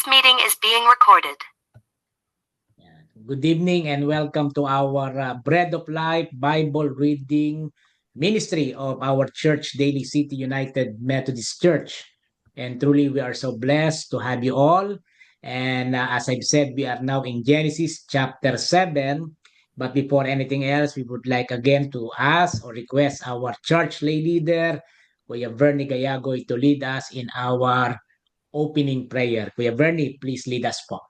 meeting is being recorded. Good evening and welcome to our Bread of Life Bible reading ministry of our church, Daly City United Methodist Church. And truly, we are so blessed to have you all. And as I've said, we are now in Genesis chapter 7. But before anything else, we would like again to ask or request our church lay leader, Kuya Vernie Gayagoy, to lead us in our opening prayer. Kuya Vernie, please lead us po.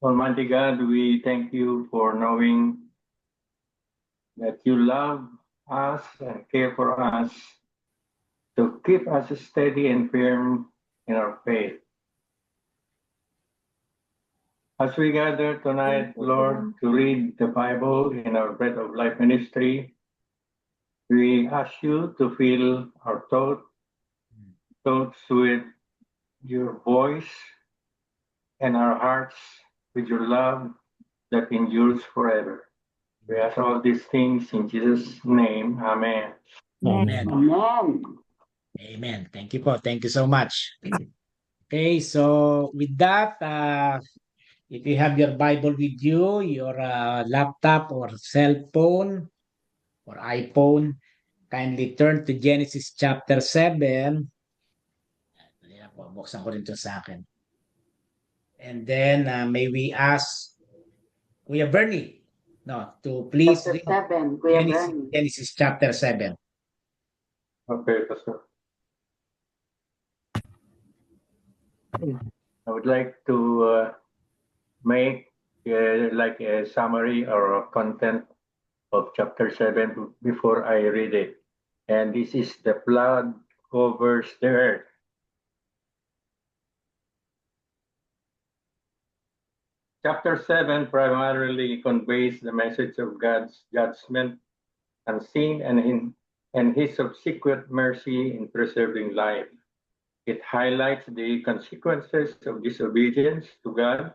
Almighty God, we thank you for knowing that you love us and care for us to keep us steady and firm in our faith. As we gather tonight, Lord, to read the Bible in our Bread of Life ministry, we ask you to fill our thoughts with your voice and our hearts with your love that endures forever. We ask all these things in Jesus' name. Amen. Amen. Amen. Amen. Thank you po. Thank you so much. Okay, so with that, if you have your Bible with you, your laptop or cell phone or iPhone, kindly turn to Genesis chapter 7. Ayan po, buksan ko rin ito sa akin. And then, may we ask Kuya Bernie, to please Chapter read 7, Kuya Bernie. Genesis chapter 7. Okay, Pastor. I would like to make like a summary or a content of chapter 7 before I read it. And this is the flood covers the earth. Chapter 7 primarily conveys the message of God's judgment, unseen, and his subsequent mercy in preserving life. It highlights the consequences of disobedience to God,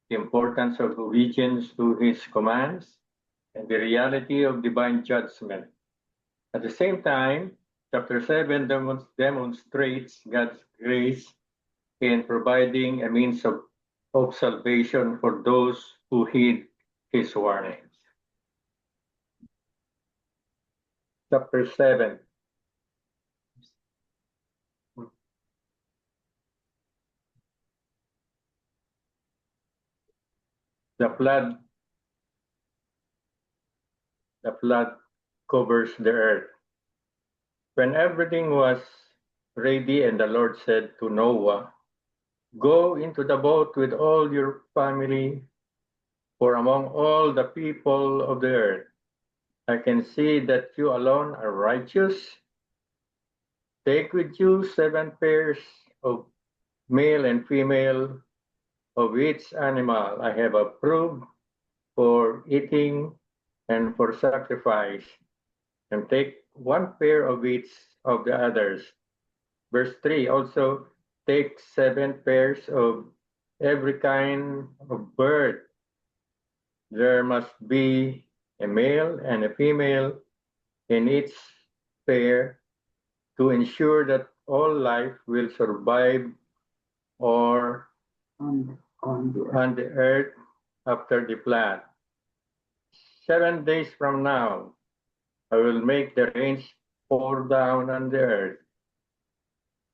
the importance of obedience to his commands, and the reality of divine judgment. At the same time, chapter 7 demonstrates God's grace in providing a means of salvation for those who heed his warnings. Chapter 7. The flood covers the earth. When everything was ready and the Lord said to Noah, "Go into the boat with all your family, for among all the people of the earth, I can see that you alone are righteous. Take with you 7 pairs of male and female of each animal I have approved for eating and for sacrifice, and take 1 pair of each of the others." Verse 3, also take 7 pairs of every kind of bird. There must be a male and a female in each pair to ensure that all life will survive or on the earth after the flood. 7 days from now, I will make the rains pour down on the earth,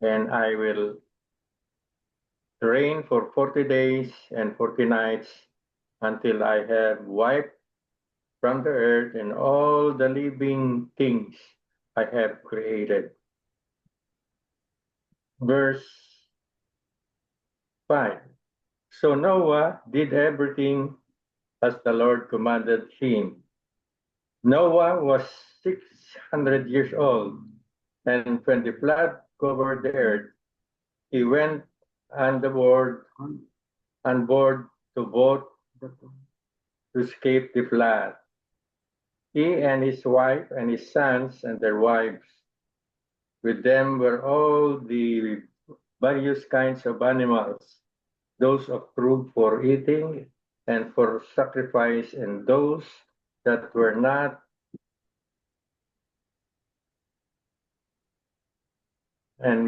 and I will rain for 40 days and 40 nights until I have wiped from the earth and all the living things I have created. Verse 5. So Noah did everything as the Lord commanded him. Noah was 600 years old, and when the flood covered the earth, he went on board to boat to escape the flood. He and his wife and his sons and their wives. With them were all the various kinds of animals, those approved for eating and for sacrifice, and those that were not and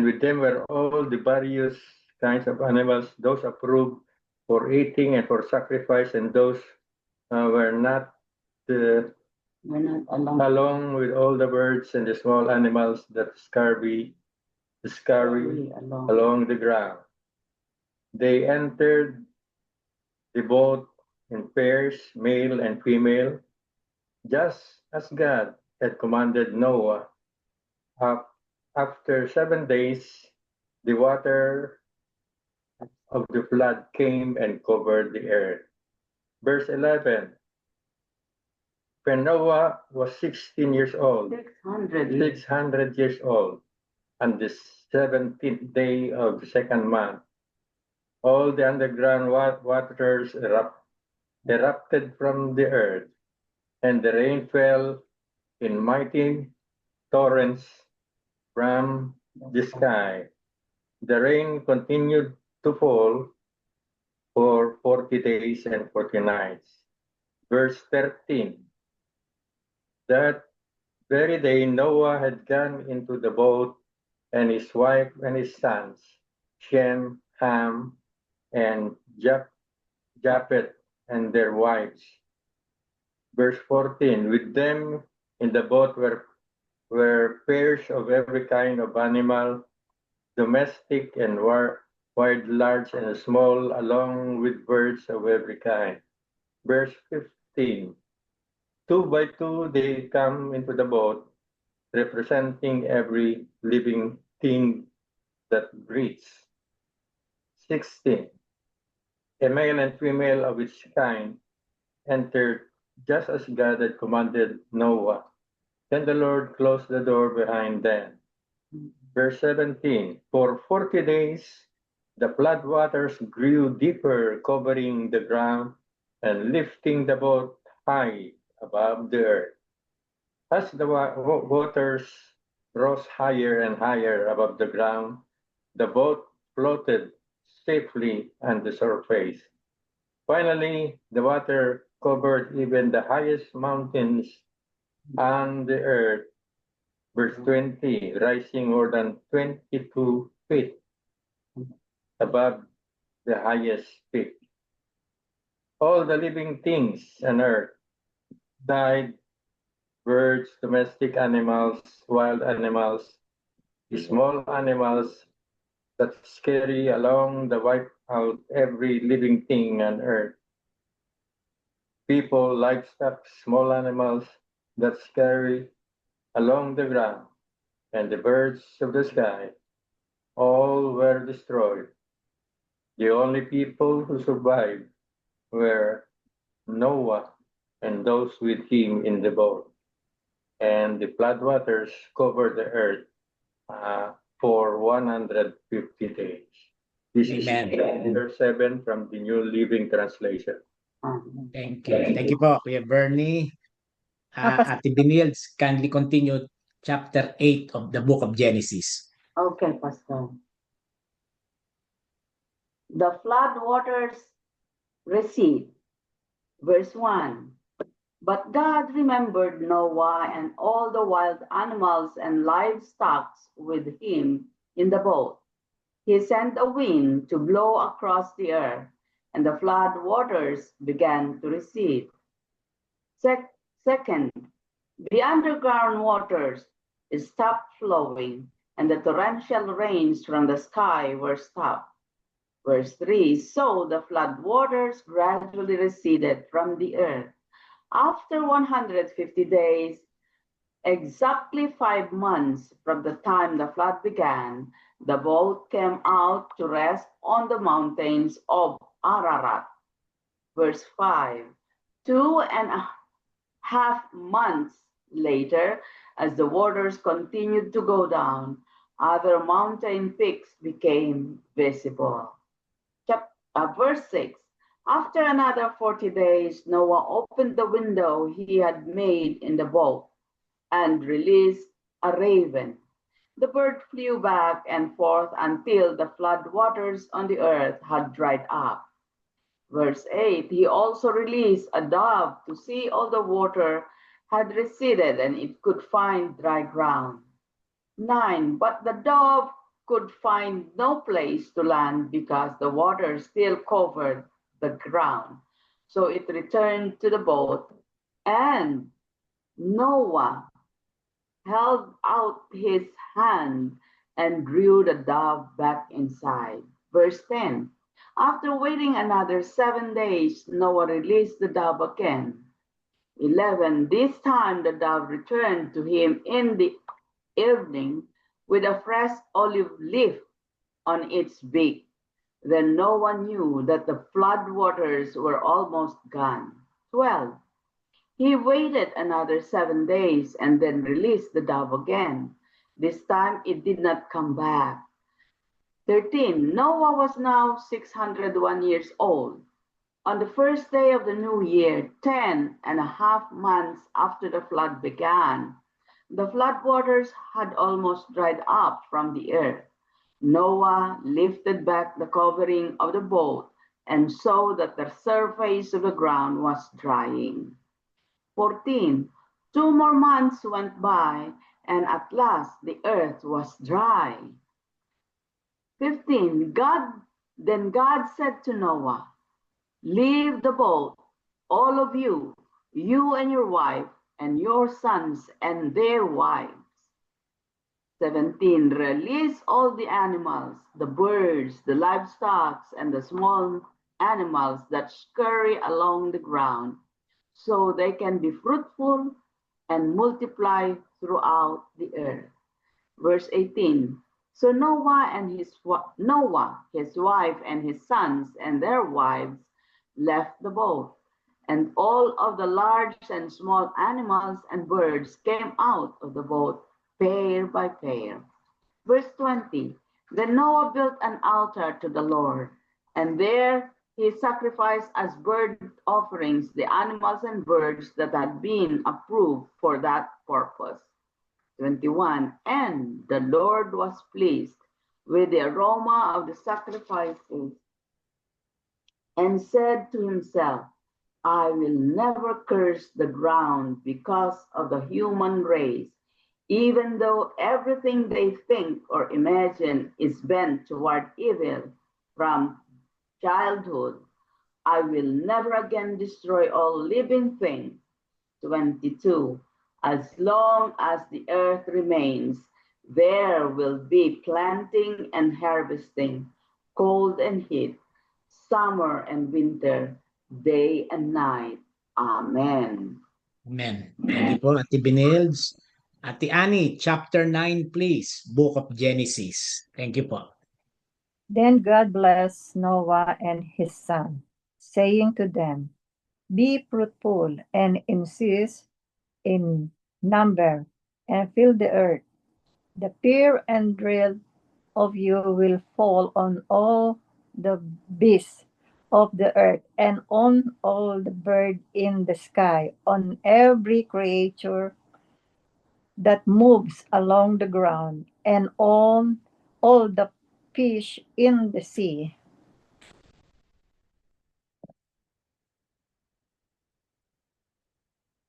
with them were all the various kinds of animals, those approved for eating and for sacrifice, and those were not We're not alone. along with all the birds and the small animals that scurry Alone. along the ground. They entered the boat in pairs, male and female, just as God had commanded Noah. After 7 days, the water of the flood came and covered the earth. Verse 11. When Noah was 16 years old, 600 years old, on the 17th day of the second month, all the underground waters erupted from the earth, and the rain fell in mighty torrents from the sky. The rain continued to fall for 40 days and 40 nights. Verse 13. That very day Noah had gone into the boat, and his wife and his sons, Shem, Ham, and Japheth, and their wives. Verse 14. With them in the boat were pairs of every kind of animal, domestic and wild, large and small, along with birds of every kind. Verse 15. 2 by 2 they come into the boat, representing every living thing that breathes. 16. A male and female of each kind entered just as God had commanded Noah. Then the Lord closed the door behind them. Verse 17. For 40 days the flood waters grew deeper, covering the ground and lifting the boat high above the earth. As the waters rose higher and higher above the ground, the boat floated safely on the surface. Finally, the water covered even the highest mountains on the earth. Verse 20, rising more than 22 feet above the highest peak. All the living things on earth died, birds, domestic animals, wild animals, small animals that scurry along the wipe out every living thing on earth. People, livestock, small animals that scurry along the ground, and the birds of the sky, all were destroyed. The only people who survived were Noah and those with him in the boat. And the floodwaters covered the earth for 150 days. This Amen. is chapter 7 from the New Living Translation. Thank you. Thank you po, Kuya Bernie. Ate Benils, kindly continue chapter 8 of the book of Genesis. Okay, Pastor. The flood waters recede. Verse 1. But God remembered Noah and all the wild animals and livestock with him in the boat. He sent a wind to blow across the earth, and the flood waters began to recede. Second, the underground waters stopped flowing, and the torrential rains from the sky were stopped. Verse 3, so the flood waters gradually receded from the earth. After 150 days, exactly 5 months from the time the flood began, the boat came out to rest on the mountains of Ararat. Verse 5, 2.5 months later, as the waters continued to go down, other mountain peaks became visible. Verse 6, after another 40 days, Noah opened the window he had made in the boat and released a raven. The bird flew back and forth until the flood waters on the earth had dried up. Verse 8, he also released a dove to see all the water had receded and it could find dry ground. 9. But the dove could find no place to land because the water still covered the ground. So it returned to the boat, and Noah held out his hand and drew the dove back inside. Verse 10. After waiting another 7 days, Noah released the dove again. 11. This time the dove returned to him in the evening with a fresh olive leaf on its beak. Then Noah knew that the flood waters were almost gone. 12. He waited another 7 days and then released the dove again. This time it did not come back. 13. Noah was now 601 years old. On the first day of the new year, 10.5 months after the flood began, the flood waters had almost dried up from the earth. Noah lifted back the covering of the boat and saw that the surface of the ground was drying. 14. 2 more months went by, and at last the earth was dry. 15. Then God said to Noah, leave the boat, all of you, you and your wife, and your sons and their wives. 17. Release all the animals, the birds, the livestock, and the small animals that scurry along the ground, so they can be fruitful and multiply throughout the earth. Verse 18. So Noah, his wife, and his sons and their wives left the boat, and all of the large and small animals and birds came out of the boat, pair by pair. Verse 20. Then Noah built an altar to the Lord, and there he sacrificed as burnt offerings the animals and birds that had been approved for that purpose. 21. And the Lord was pleased with the aroma of the sacrifices and said to himself, I will never curse the ground because of the human race, even though everything they think or imagine is bent toward evil from childhood. I will never again destroy all living things. 22. As long as the earth remains, there will be planting and harvesting, cold and heat, summer and winter, day and night. Amen. Amen. Thank you po, Ate Binilds. Ate Annie, chapter 9, please. Book of Genesis. Thank you po. Then God blessed Noah and his son, saying to them, be fruitful and increase in number, and fill the earth. The fear and dread of you will fall on all the beasts of the earth, and on all the birds in the sky, on every creature that moves along the ground, and on all the fish in the sea.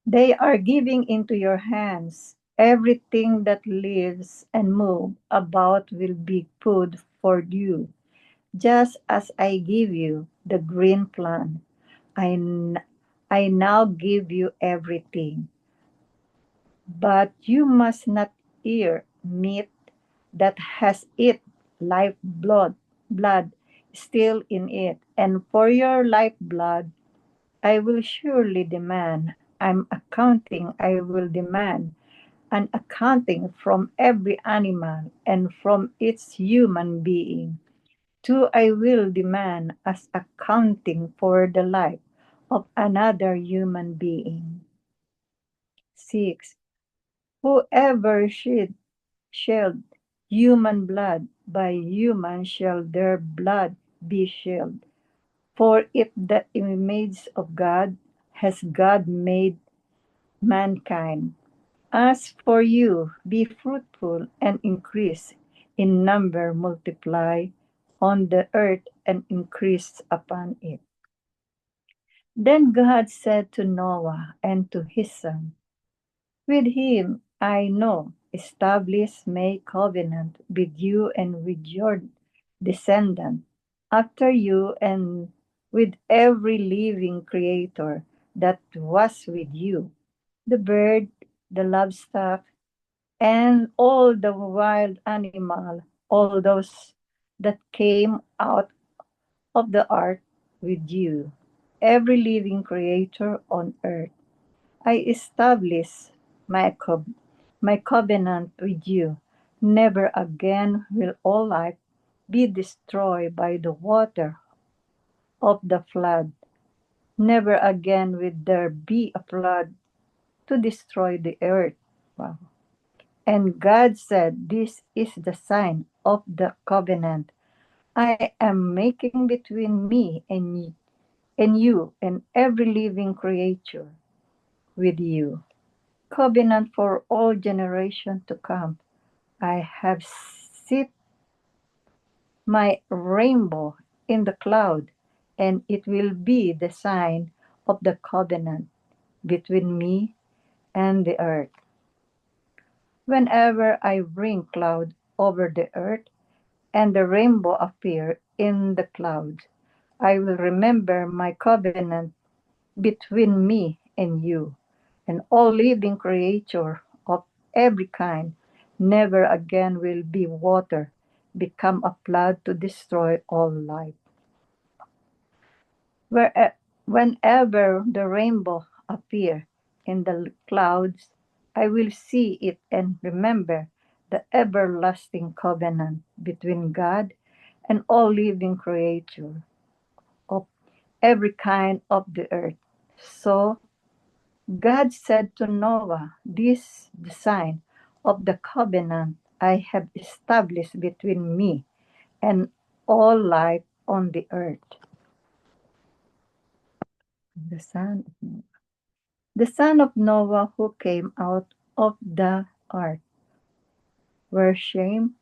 They are giving into your hands. Everything that lives and moves about will be food for you. Just as I give you the green plant, I now give you everything. But you must not eat meat that has its blood still in it. And for your lifeblood, I will surely demand. I will demand an accounting from every animal and from its human being. Too, I will demand as accounting for the life of another human being. 6. Whoever shed human blood, by human shall their blood be shed. For if the image of God has God made mankind. As for you, be fruitful and increase in number, multiply on the earth and increase upon it. Then God said to Noah and to his son, with him I know establish my covenant with you and with your descendant after you and with every living creator that was with you, the bird, the livestock, and all the wild animal, all those that came out of the ark with you, every living creator on earth. I establish my covenant with you. Never again will all life be destroyed by the water of the flood. Never again will there be a flood to destroy the earth. Wow. And God said, "This is the sign of the covenant I am making between me and you and every living creature with you. Covenant for all generations to come. I have set my rainbow in the cloud, and it will be the sign of the covenant between me and the earth. Whenever I bring cloud over the earth and the rainbow appear in the clouds, I will remember my covenant between me and you and all living creature of every kind. Never again will be water become a flood to destroy all life. Whenever the rainbow appear in the clouds, I will see it and remember the everlasting covenant between God and all living creature of every kind of the earth. So God said to Noah, "This is the sign of the covenant I have established between me and all life on the earth." The son of Noah. The son of Noah who came out of the ark were Shem,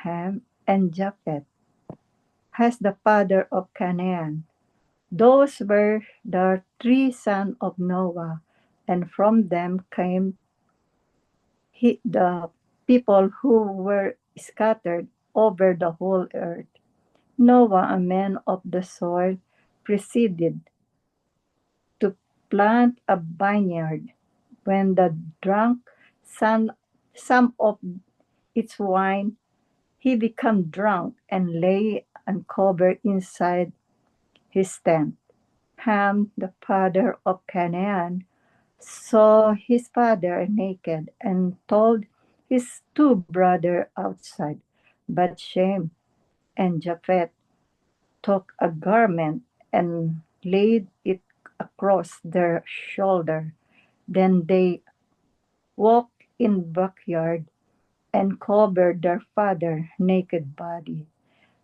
Ham, and Japheth, as the father of Canaan. Those were the three sons of Noah, and from them came the people who were scattered over the whole earth. Noah, a man of the soil, proceeded to plant a vineyard. When the drunk some of its wine, he became drunk and lay uncovered inside his tent. Ham, the father of Canaan, saw his father naked and told his two brothers outside. But Shem and Japheth took a garment and laid it across their shoulder. Then they walked in backyard and covered their father naked body.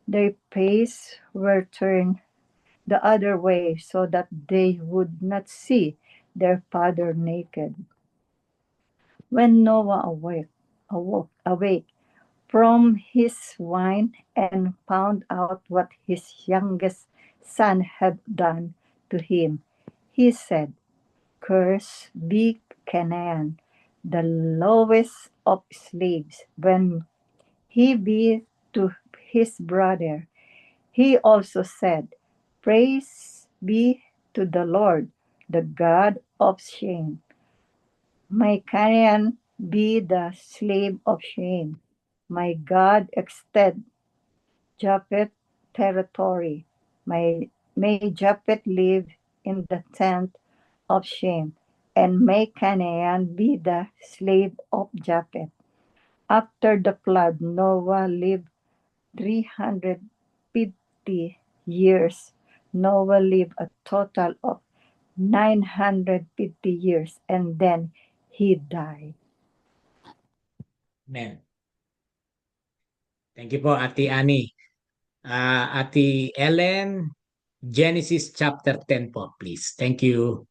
Their faces were turned the other way so that they would not see their father naked. When Noah awake from his wine and found out what his youngest son had done to him, he said, "Cursed be Canaan, the lowest of slaves." When he beat to his brother, he also said, "Praise be to the Lord, the God of Shem. May Canaan be the slave of Shem. My God extend Japheth territory. May Japheth live in the tent of Shem, and may Canaan be the slave of Japheth." After the flood, Noah lived 350 years. Noah lived a total of 950 years, and then he died. Amen. Thank you po, Ate Annie. Ate Ellen, Genesis chapter 10 po, please. Thank you.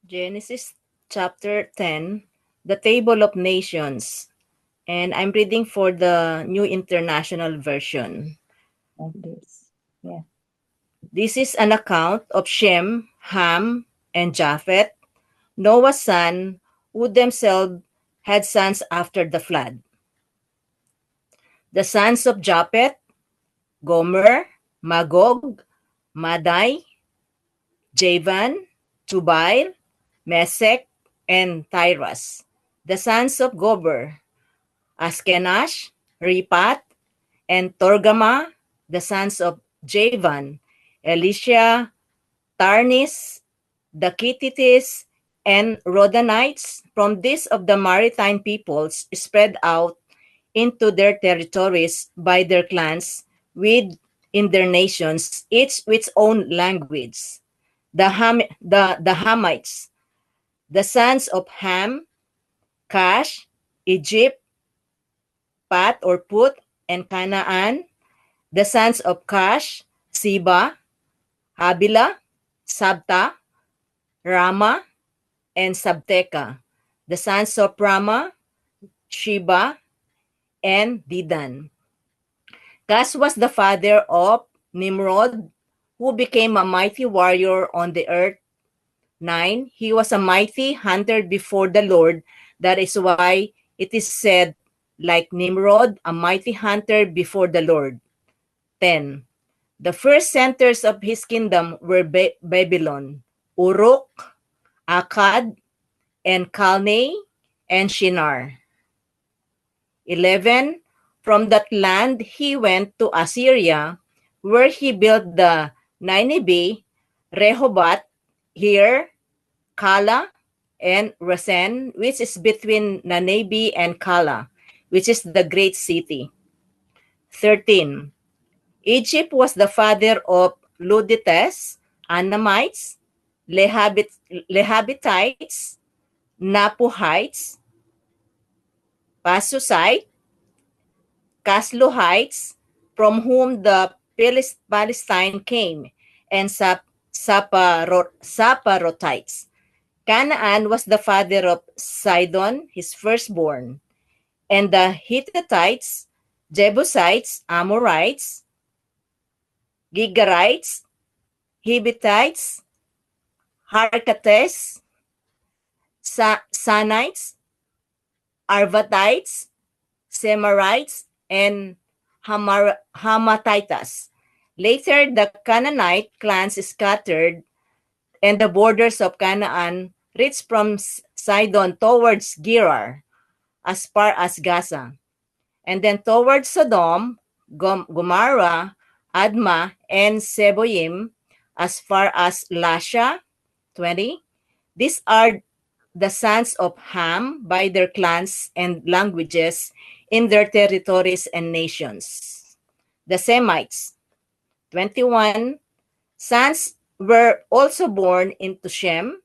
Genesis chapter 10, the Table of Nations. And I'm reading for the New International Version. Like this. Yeah. This is an account of Shem, Ham, and Japheth, Noah's son, who themselves had sons after the flood. The sons of Japheth: Gomer, Magog, Madai, Javan, Tubal, Mesech, and Tyrus. The sons of Gomer: Askenash, Ripat, and Torgama. The sons of Javan: Elisha, Tarnis, the Kittites, and Rodanites. From this of the maritime peoples spread out into their territories by their clans within their nations, each with its own language. The Hamites, the sons of Ham, Cush, Egypt, Pat or Put, and Canaan. The sons of Cush: Seba, Havilah, Sabta, Rama, and Sabteka. The sons of Rama: Sheba, and Dedan. Cush was the father of Nimrod, who became a mighty warrior on the earth. 9. He was a mighty hunter before the Lord. That is why it is said, like Nimrod, a mighty hunter before the Lord. 10. The first centers of his kingdom were Babylon, Uruk, Akkad, and Calneh, and Shinar. 11. From that land he went to Assyria, where he built the Nineveh, Rehoboth, Here, Kala, and Resen, which is between Nineveh and Kala, which is the great city. 13. Egypt was the father of Ludites, Anamites, Lehabitites, Napuhites, Pasusites, Casluhites, from whom the Palestine came, and Saparotites. Canaan was the father of Sidon, his firstborn, and the Hittites, Jebusites, Amorites, Gigarites, Hivitites, Harkates, Sanites, Arvatites, Semarites, and Hamathites. Later, the Canaanite clans scattered, and the borders of Canaan reached from Sidon towards Gerar, as far as Gaza, and then towards Sodom, Gomorrah, Admah, and Seboim, as far as Lasha. 20. These are the sons of Ham by their clans and languages in their territories and nations. The Semites. 21. Sons were also born into Shem,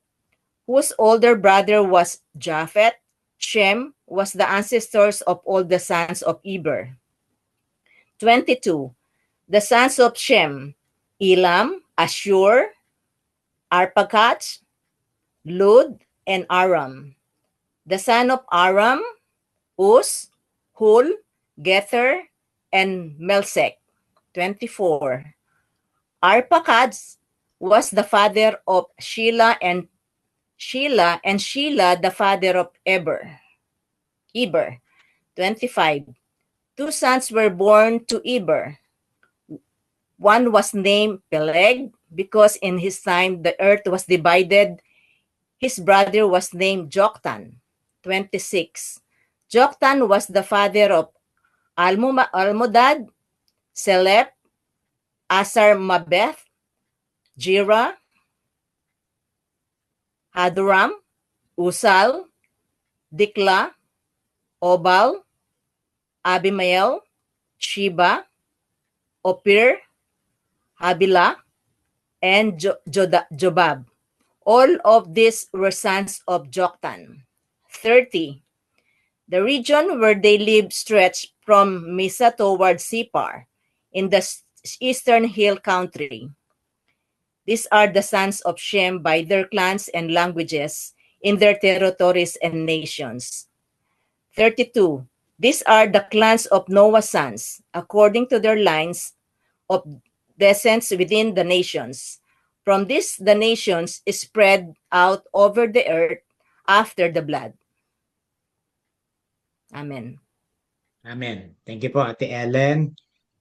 whose older brother was Japheth. Shem was the ancestors of all the sons of Eber. 22. The sons of Shem: Elam, Ashur, Arpachshad, Lud, and Aram. The son of Aram: Uz, Hul, Gether, and Melchek. 24. Arpachshad was the father of Shelah, and Shelah the father of Eber. 25. Two sons were born to Eber. One was named Peleg, because in his time the earth was divided. His brother was named Joktan. 26. Joktan was the father of Almodad, Selep, Asarmabeth, Jira, Haduram, Usal, Dikla, Obal, Abimael, Sheba, Ophir, Havilah, and Jobab. All of these were sons of Joktan. 30. The region where they lived stretched from Misa toward Sipar in the eastern hill country. These are the sons of Shem by their clans and languages in their territories and nations. 32. These are the clans of Noah's sons, according to their lines of descends within the nations. From this, the nations spread out over the earth after the blood. Amen. Amen. Thank you po, Ate Ellen.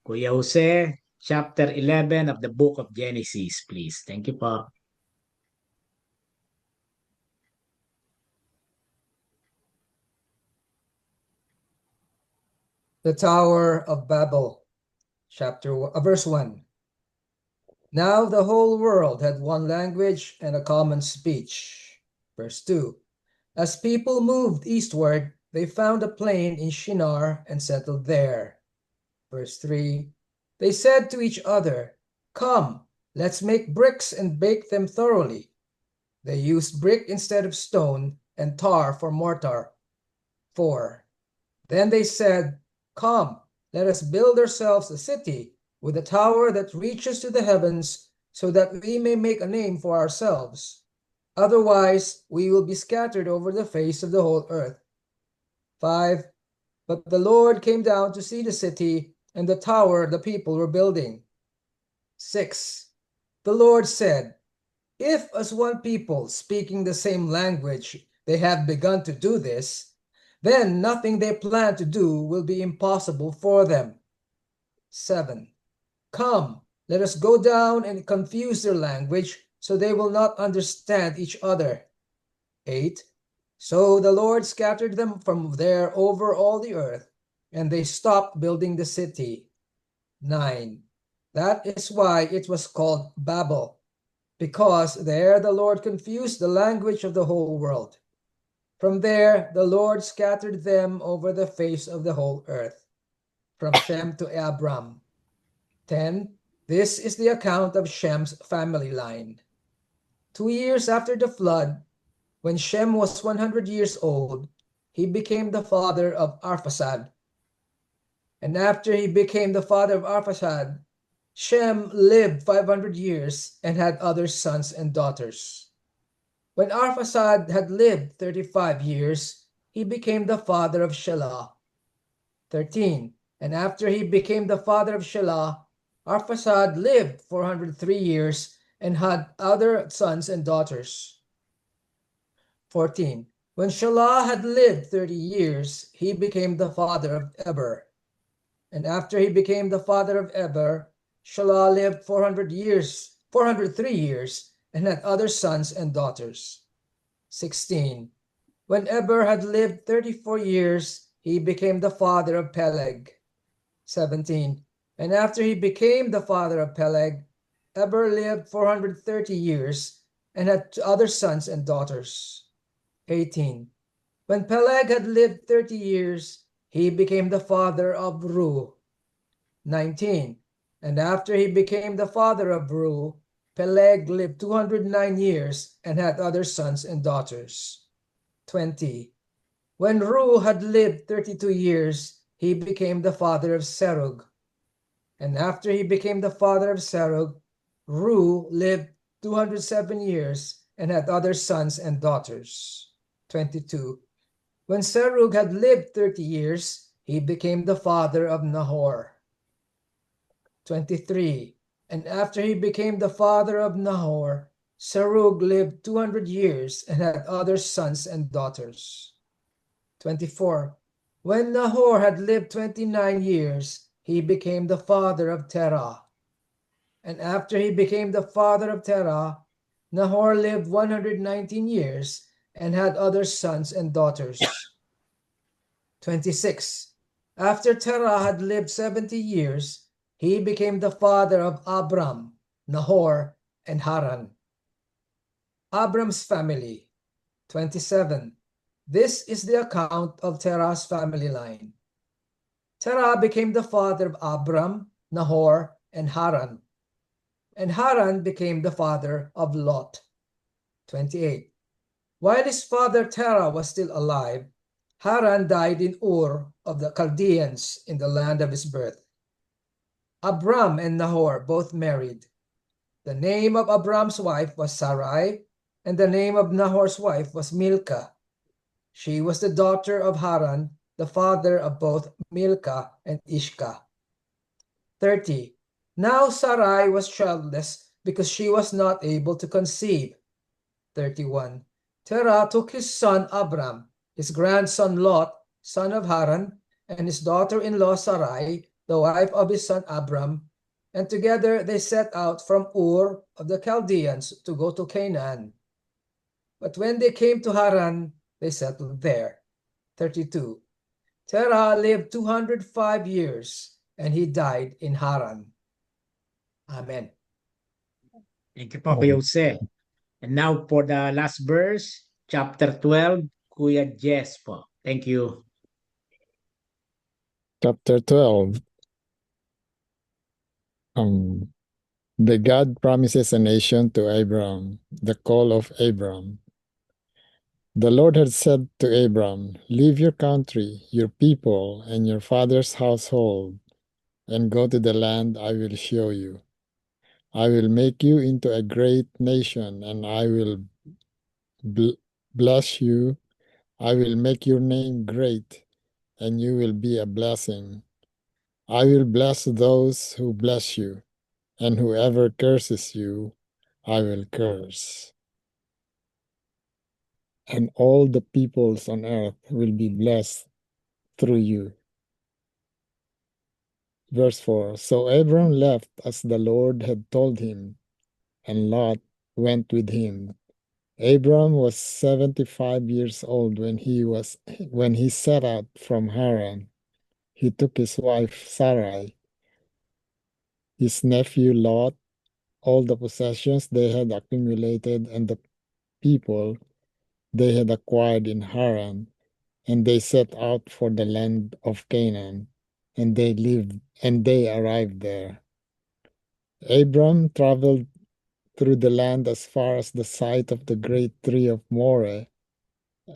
Kuya Jose, chapter 11 of the book of Genesis, please. Thank you po. The Tower of Babel, verse 1. Now the whole world had one language and a common speech. Verse 2. As people moved eastward, they found a plain in Shinar and settled there. Verse 3. They said to each other, "Come, let's make bricks and bake them thoroughly." They used brick instead of stone and tar for mortar. 4. Then they said, "Come, let us build ourselves a city with a tower that reaches to the heavens, so that we may make a name for ourselves. Otherwise, we will be scattered over the face of the whole earth." 5. But the Lord came down to see the city and the tower the people were building. 6. The Lord said, "If as one people speaking the same language they have begun to do this, then nothing they plan to do will be impossible for them." 7. Come, let us go down and confuse their language, so they will not understand each other. 8. So the Lord scattered them from there over all the earth, and they stopped building the city. 9. That is why it was called Babel, because there the Lord confused the language of the whole world. From there the Lord scattered them over the face of the whole earth. From Shem to Abram. 10. This is the account of Shem's family line. 2 years after the flood, when Shem was 100 years old, he became the father of Arphaxad. And after he became the father of Arphaxad, Shem lived 500 years and had other sons and daughters. When Arphaxad had lived 35 years, he became the father of Shelah. 13. And after he became the father of Shelah, Arphaxad lived 403 years and had other sons and daughters. 14. When Shelah had lived 30 years, he became the father of Eber. And after he became the father of Eber, Shelah lived 403 years, and had other sons and daughters. 16. When Eber had lived 34 years, he became the father of Peleg. 17. And after he became the father of Peleg, Eber lived 430 years, and had other sons and daughters. 18. When Peleg had lived 30 years, he became the father of Reu. 19. And after he became the father of Reu, Peleg lived 209 years and had other sons and daughters. 20. When Reu had lived 32 years, he became the father of Serug. And after he became the father of Serug, Reu lived 207 years and had other sons and daughters. 22. When Serug had lived 30 years, he became the father of Nahor. 23. And after he became the father of Nahor, Serug lived 200 years and had other sons and daughters. 24. When Nahor had lived 29 years, he became the father of Terah. And after he became the father of Terah, Nahor lived 119 years and had other sons and daughters. 26. After Terah had lived 70 years, he became the father of Abram, Nahor, and Haran. Abram's family. 27. This is the account of Terah's family line. Terah became the father of Abram, Nahor, and Haran. And Haran became the father of Lot. 28. While his father Terah was still alive, Haran died in Ur of the Chaldeans in the land of his birth. Abram and Nahor both married. The name of Abram's wife was Sarai, and the name of Nahor's wife was Milcah. She was the daughter of Haran, the father of both Milcah and Ishka. 30. Now Sarai was childless because she was not able to conceive. 31. Terah took his son Abram, his grandson Lot, son of Haran, and his daughter-in-law Sarai, the wife of his son Abram, and together they set out from Ur of the Chaldeans to go to Canaan. But when they came to Haran, they settled there. 32. Terah lived 205 years, and he died in Haran. Amen. Thank you po, Kuya Jose. And now for the last verse, chapter 12, Kuya Jess po. Thank you. Chapter 12. The God promises a nation to Abram, the call of Abram. The Lord had said to Abram, "Leave your country, your people, and your father's household, and go to the land I will show you. I will make you into a great nation, and I will bless you. I will make your name great, and you will be a blessing. I will bless those who bless you, and whoever curses you, I will curse. And all the peoples on earth will be blessed through you." Verse 4. So Abram left as the Lord had told him, and Lot went with him. Abram was 75 years old when he set out from Haran. He took his wife Sarai, his nephew Lot, all the possessions they had accumulated, and the people they had acquired in Haran, and they set out for the land of Canaan, and they arrived there. Abram traveled through the land as far as the site of the great tree of Moreh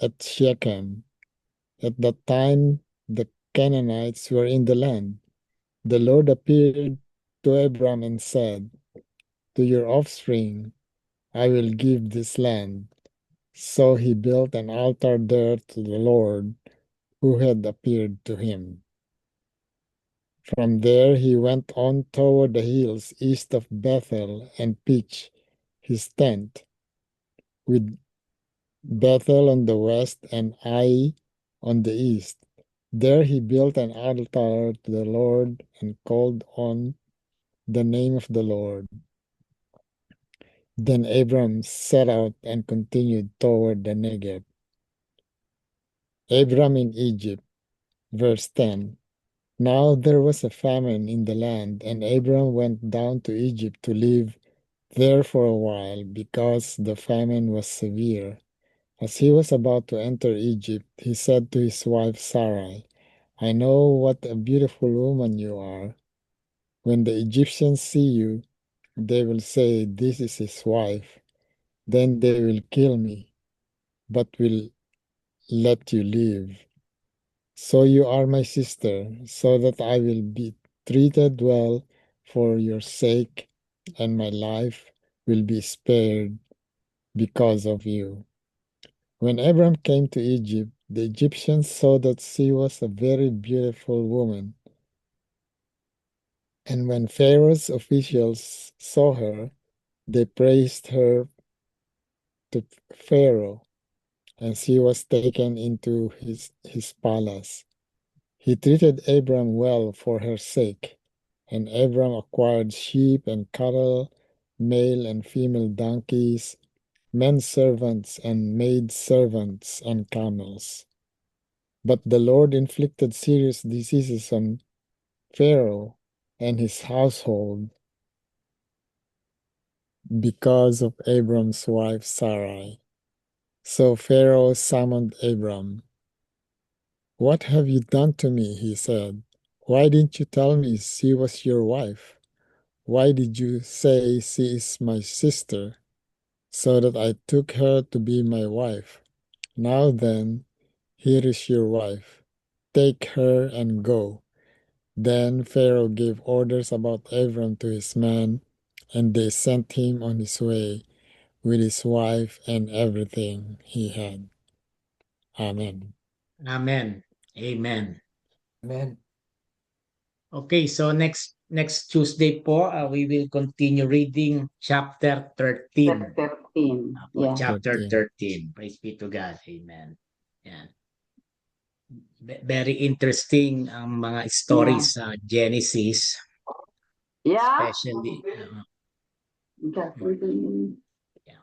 at Shechem. At that time, the Canaanites were in the land. The Lord appeared to Abram and said, "To your offspring I will give this land." So he built an altar there to the Lord who had appeared to him. From there he went on toward the hills east of Bethel and pitched his tent, with Bethel on the west and Ai on the east. There he built an altar to the Lord and called on the name of the Lord. Then Abram set out and continued toward the Negev. Abram in Egypt, verse 10. Now there was a famine in the land, and Abram went down to Egypt to live there for a while, because the famine was severe. As he was about to enter Egypt, he said to his wife Sarai, "I know what a beautiful woman you are. When the Egyptians see you, they will say, 'This is his wife.' Then they will kill me, but will let you live. So you are my sister, so that I will be treated well for your sake, and my life will be spared because of you." When Abram came to Egypt, the Egyptians saw that she was a very beautiful woman. And when Pharaoh's officials saw her, they praised her to Pharaoh, and she was taken into his palace. He treated Abram well for her sake, and Abram acquired sheep and cattle, male and female donkeys, men servants and maid servants, and camels. But the Lord inflicted serious diseases on Pharaoh and his household because of Abram's wife Sarai. So Pharaoh summoned Abram. "What have you done to me?" he said. "Why didn't you tell me she was your wife? Why did you say she is my sister, so that I took her to be my wife? Now then, here is your wife. Take her and go." Then Pharaoh gave orders about Abram to his men, and they sent him on his way with his wife and everything he had. Amen. Amen. Amen. Amen. Okay, so next Tuesday po, we will continue reading chapter 13. 13. Apo, Yeah. chapter 13. 13. Praise be to God. Amen. Yan. Very interesting ang mga stories sa Genesis, Yeah. especially.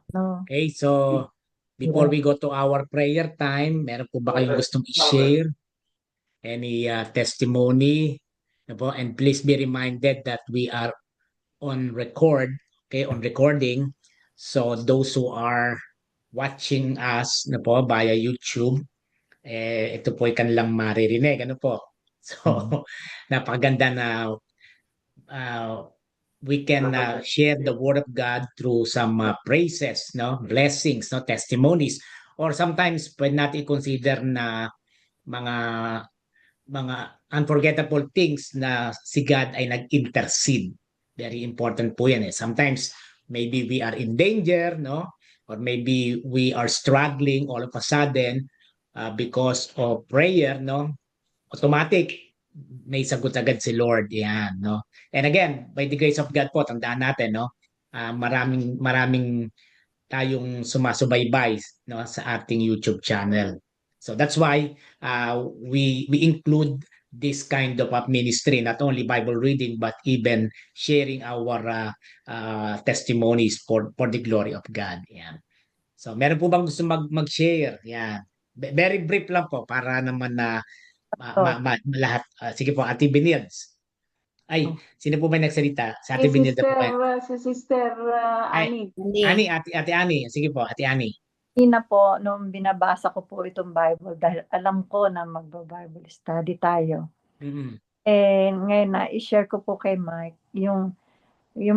No. Okay, so before we go to our prayer time, meron po ba kayong gustong i-share? Any testimony? Ano po? And please be reminded that we are on record, okay, on recording. So those who are watching us na po via YouTube, ito po ay kanilang maririnig. Ano po? So, napakaganda na we can share the word of God through some praises, no, blessings, no, testimonies, or sometimes pwede natin i-consider na mga unforgettable things na si God ay nag-intercede. Very important po yan. Sometimes maybe we are in danger, no, or maybe we are struggling all of a sudden because of prayer, no, automatic may sagot agad si Lord, yan, no. And again, by the grace of God po, tandaan natin, no, maraming tayong sumasubaybay, no, sa ating YouTube channel. So that's why we include this kind of ministry, not only Bible reading but even sharing our testimonies for the glory of God. Yan. So meron po bang gusto mag-share? Yan. Very brief lang po para naman na lahat. Sige po, Ate Benils. Ay, sino po ba nagsalita? Sa Ate Benils po kayo. Si Sister Annie. Ate Ani. Sige po, Ate Ani. Kanina po, nung binabasa ko po itong Bible, dahil alam ko na magba-Bible study tayo. Mm-hmm. Ngayon na i-share ko po kay Mike yung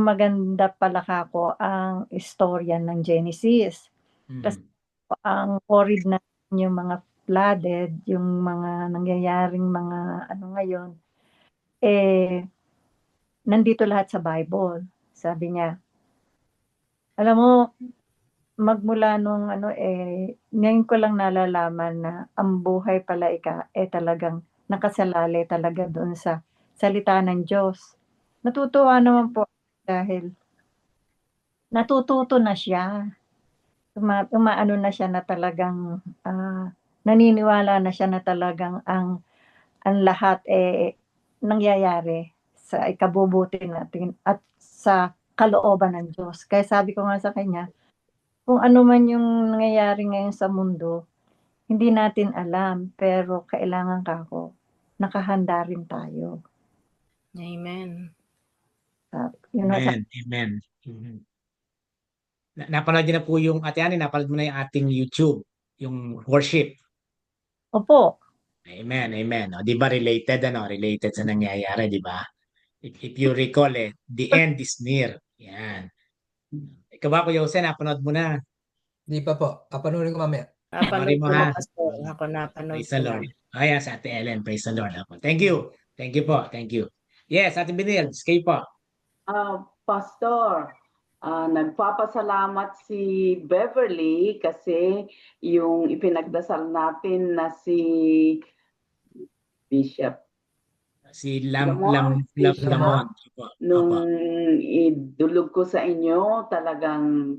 maganda pala kako ang istorya ng Genesis. Kasi ang horrid na yung mga flooded, yung mga nangyayaring mga ano ngayon, nandito lahat sa Bible. Sabi niya, alam mo, magmula nung ngayon ko lang nalalaman na ang buhay pala talagang nakasalali talaga doon sa salita ng Diyos. Natutuwa naman po dahil natututo na siya. Umaano na siya na talagang naniniwala na siya na talagang ang lahat nangyayari sa ikabubuti natin at sa kalooban ng Diyos. Kaya sabi ko nga sa kanya, kung ano man yung nangyayari ngayon sa mundo, hindi natin alam, pero kailangan kako, nakahanda rin tayo. Amen. Amen. Napanood niyo na po yung Ate Ani, napanood mo na yung ating YouTube, yung worship. Opo. Amen. O, di ba related sa nangyayari, di ba? If you recall, the end is near. Yan. Ikaw ba, Kuya Jose, napanood mo na? Di pa po. Papanoorin ko mamaya. Napanood ko na, Pastor. Ako napanood Praise the Lord. Sa Ate Ellen, praise the Lord. Thank you. Thank you po. Thank you. Yes, Ate Benils, kayo po. Pastor, nagpapasalamat si Beverly kasi yung ipinagdasal natin na si Bishop Si Lamont. Nung idulog ko sa inyo, talagang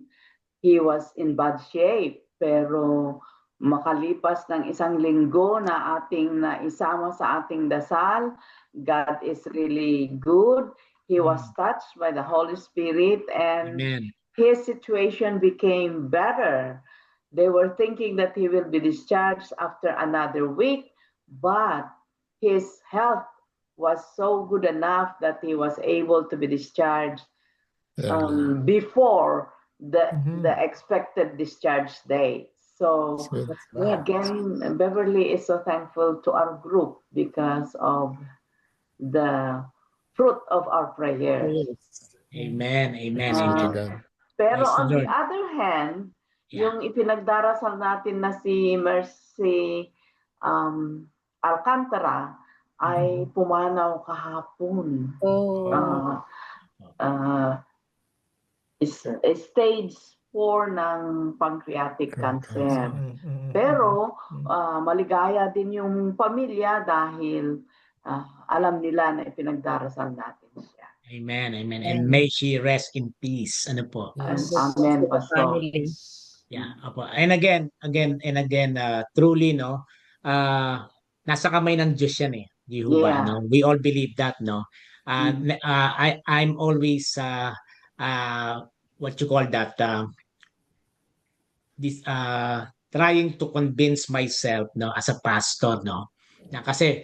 he was in bad shape. Pero makalipas ng isang linggo na ating naisama sa ating dasal, God is really good. He was touched by the Holy Spirit and Amen. His situation became better. They were thinking that he will be discharged after another week, but his health was so good enough that he was able to be discharged before the expected discharge date. So again, Beverly is so thankful to our group because of the fruit of our prayers. Amen. Pero on the other hand, yung ipinagdarasal natin na si Mercy Alcantara ay pumanaw kahapon. Stage 4 ng pancreatic cancer. Pero maligaya din yung pamilya dahil alam nila na ipinagdarasal natin siya. Amen, amen. And may she rest in peace. Ano po? Yes. Amen, Pastor. Family. Yeah, opo. And again, truly, no, nasa kamay ng Diyos yan eh. Di ho ba, Yeah. no? We all believe that, no? I'm always, what you call that, trying to convince myself, no, as a pastor, no? Na kasi,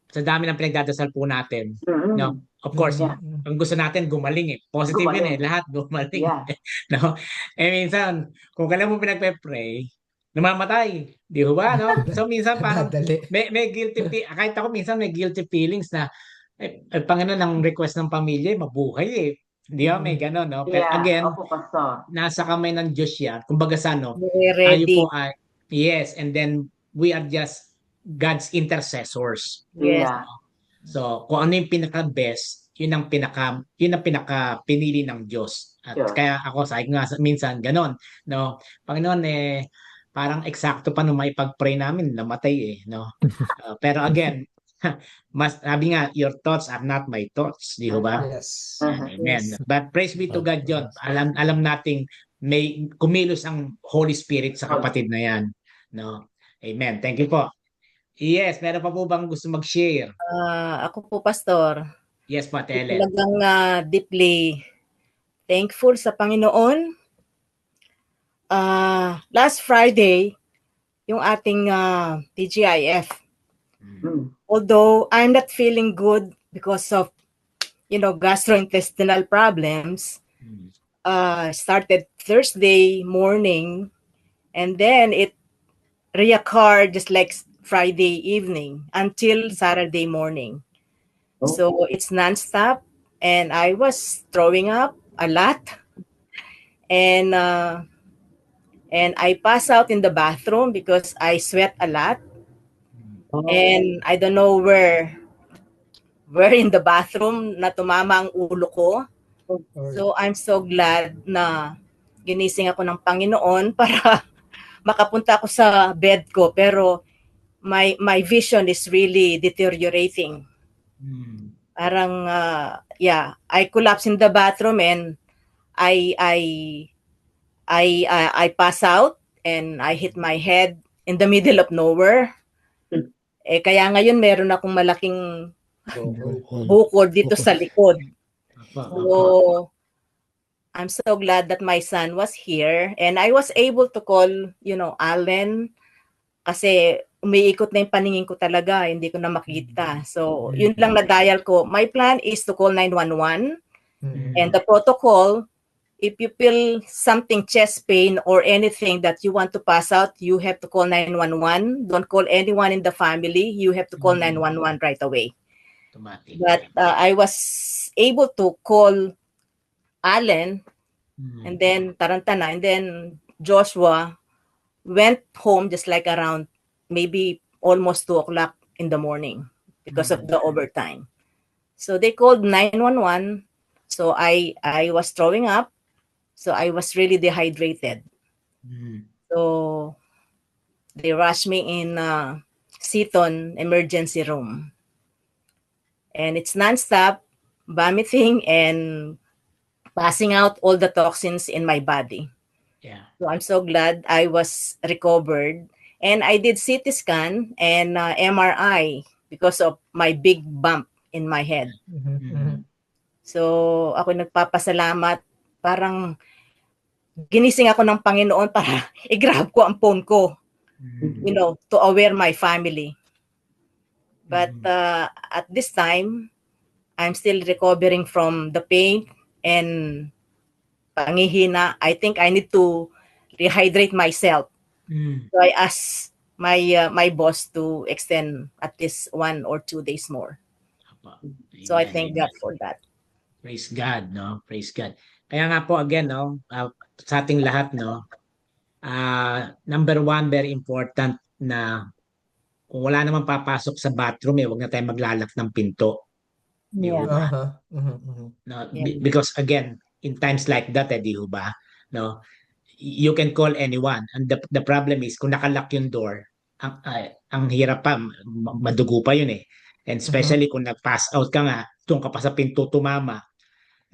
sa dami ng pinagdadasal po natin, no? Of course, Yeah. ang gusto natin gumaling eh. Positive yun eh. Gumaling. Lahat gumaling. Yeah. No? Eh minsan, kung kailan mo pinagpe-pray, namamatay. Di ba, no? So minsan parang Nadali. may kahit ako minsan may guilty feelings na Panginoon, ang request ng pamilya, mabuhay eh. Di ba? May gano'n, no? Pero Yeah. again, Opo, Pastor. nasa kamay ng Diyos yan. Kumbaga sa ano, We're tayo ready. po ay, yes, and then we are just God's intercessors. Yes. Yeah. So, kung ano yung pinaka-best, yun ang pinaka pinili ng Diyos. At Sure. kaya ako, sabi nga minsan, ganon, no? Panginoon, parang eksakto pa nung maipag-pray namin, namatay eh, no? Pero again, sabi nga, your thoughts are not my thoughts, di ba? Yes. Amen. But praise be to God, John. Alam nating may kumilos ang Holy Spirit sa kapatid na yan, no? Amen. Thank you po. Yes, meron pa po bang gusto mag-share? Ako po, Pastor. Yes po, Ellen. Talagang deeply thankful sa Panginoon. Last Friday, yung ating TGIF, although I'm not feeling good because of, gastrointestinal problems, started Thursday morning, and then it reoccurred just like Friday evening until Saturday morning. So it's nonstop, and I was throwing up a lot, and I pass out in the bathroom because I sweat a lot, and I don't know where in the bathroom na tumama ang ulo ko. So I'm so glad na ginising ako ng Panginoon para makapunta ako sa bed ko, pero my vision is really deteriorating. Parang I collapse in the bathroom, and I pass out, and I hit my head in the middle of nowhere. Kaya ngayon meron akong malaking bukol dito sa likod. So I'm so glad that my son was here, and I was able to call, Allen, kasi umiikot na yung paningin ko talaga, hindi ko na makita. So, yun lang na-dial ko. My plan is to call 911, and the protocol, if you feel something, chest pain or anything that you want to pass out, you have to call 911. Don't call anyone in the family. You have to call 911 right away. Automatic. But I was able to call Allen, and then Tarantana, and then Joshua went home just like around maybe almost 2 o'clock in the morning because of the overtime. So they called 911. So I was throwing up. So I was really dehydrated. So they rushed me in Seton emergency room. And it's nonstop vomiting and passing out all the toxins in my body. Yeah. So I'm so glad I was recovered. And I did CT scan and MRI because of my big bump in my head. So ako nagpapasalamat. Parang ginising ako ng Panginoon para i-grab ko ang phone ko, to aware my family. But at this time, I'm still recovering from the pain and pangihina. I think I need to rehydrate myself. So I asked my boss to extend at least 1 or 2 days more. So I thank God for that. Praise God, no? Praise God. Kaya nga po again, no, sa ating lahat, no, number 1, very important na kung wala namang papasok sa bathroom, huwag na tayo maglalak ng pinto. Yeah. No, because again, in times like that, di ba? No, you can call anyone, and the problem is kung nakalock yung door, ang hirap pa, madugo pa yun eh. And especially kung nag-pass out ka nga, doon ka pa sa pinto tumama,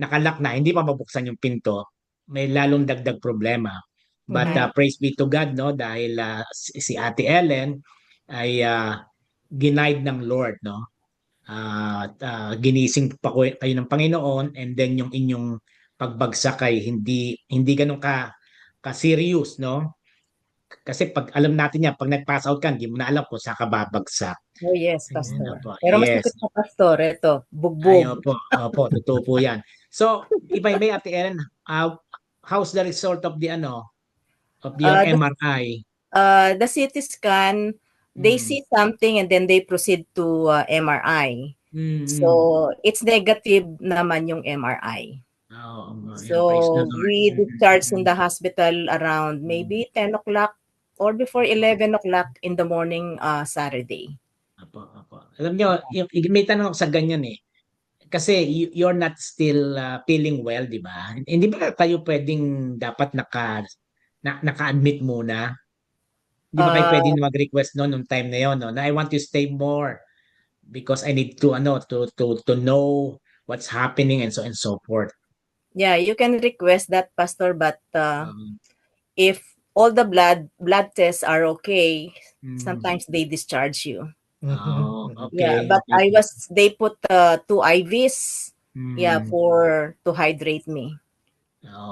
nakalock na, hindi pa mabuksan yung pinto, may lalong dagdag problema. But praise be to God, no, dahil si Ate Ellen ay ginaid ng Lord, no. Ginising pa kayo ng Panginoon, and then yung inyong pagbagsak ay hindi ganun ka serious, no. Kasi pag alam natin yan, pag nag-pass out ka, hindi mo na alam kung saan ka babagsak. Oh yes, Pastor. Opo, Pero mas yes. sakit pa, Pastor. Ito, Ay, bugbog. opo, totoo po yan. So, if I may, Ate Ellen, how's the result of the of your The MRI? the CT scan, they see something and then they proceed to MRI. So, it's negative naman yung MRI. Oh, praise the So, Lord. we discharged in the hospital around maybe 10 o'clock or before 11 o'clock in the morning Saturday. Apo. Alam nyo, may tanong ako sa ganyan eh. Kasi you're not still feeling well, di ba? Hindi ba kayo pwedeng dapat naka-admit muna? Hindi ba kayo pwedeng mag-request nung time na yon, no? Na I want to stay more because I need to to know what's happening and so forth. Yeah, you can request that, Pastor, but if all the blood tests are okay, sometimes they discharge you. Oh, okay. Yeah, but they put 2 IVs, yeah, to hydrate me.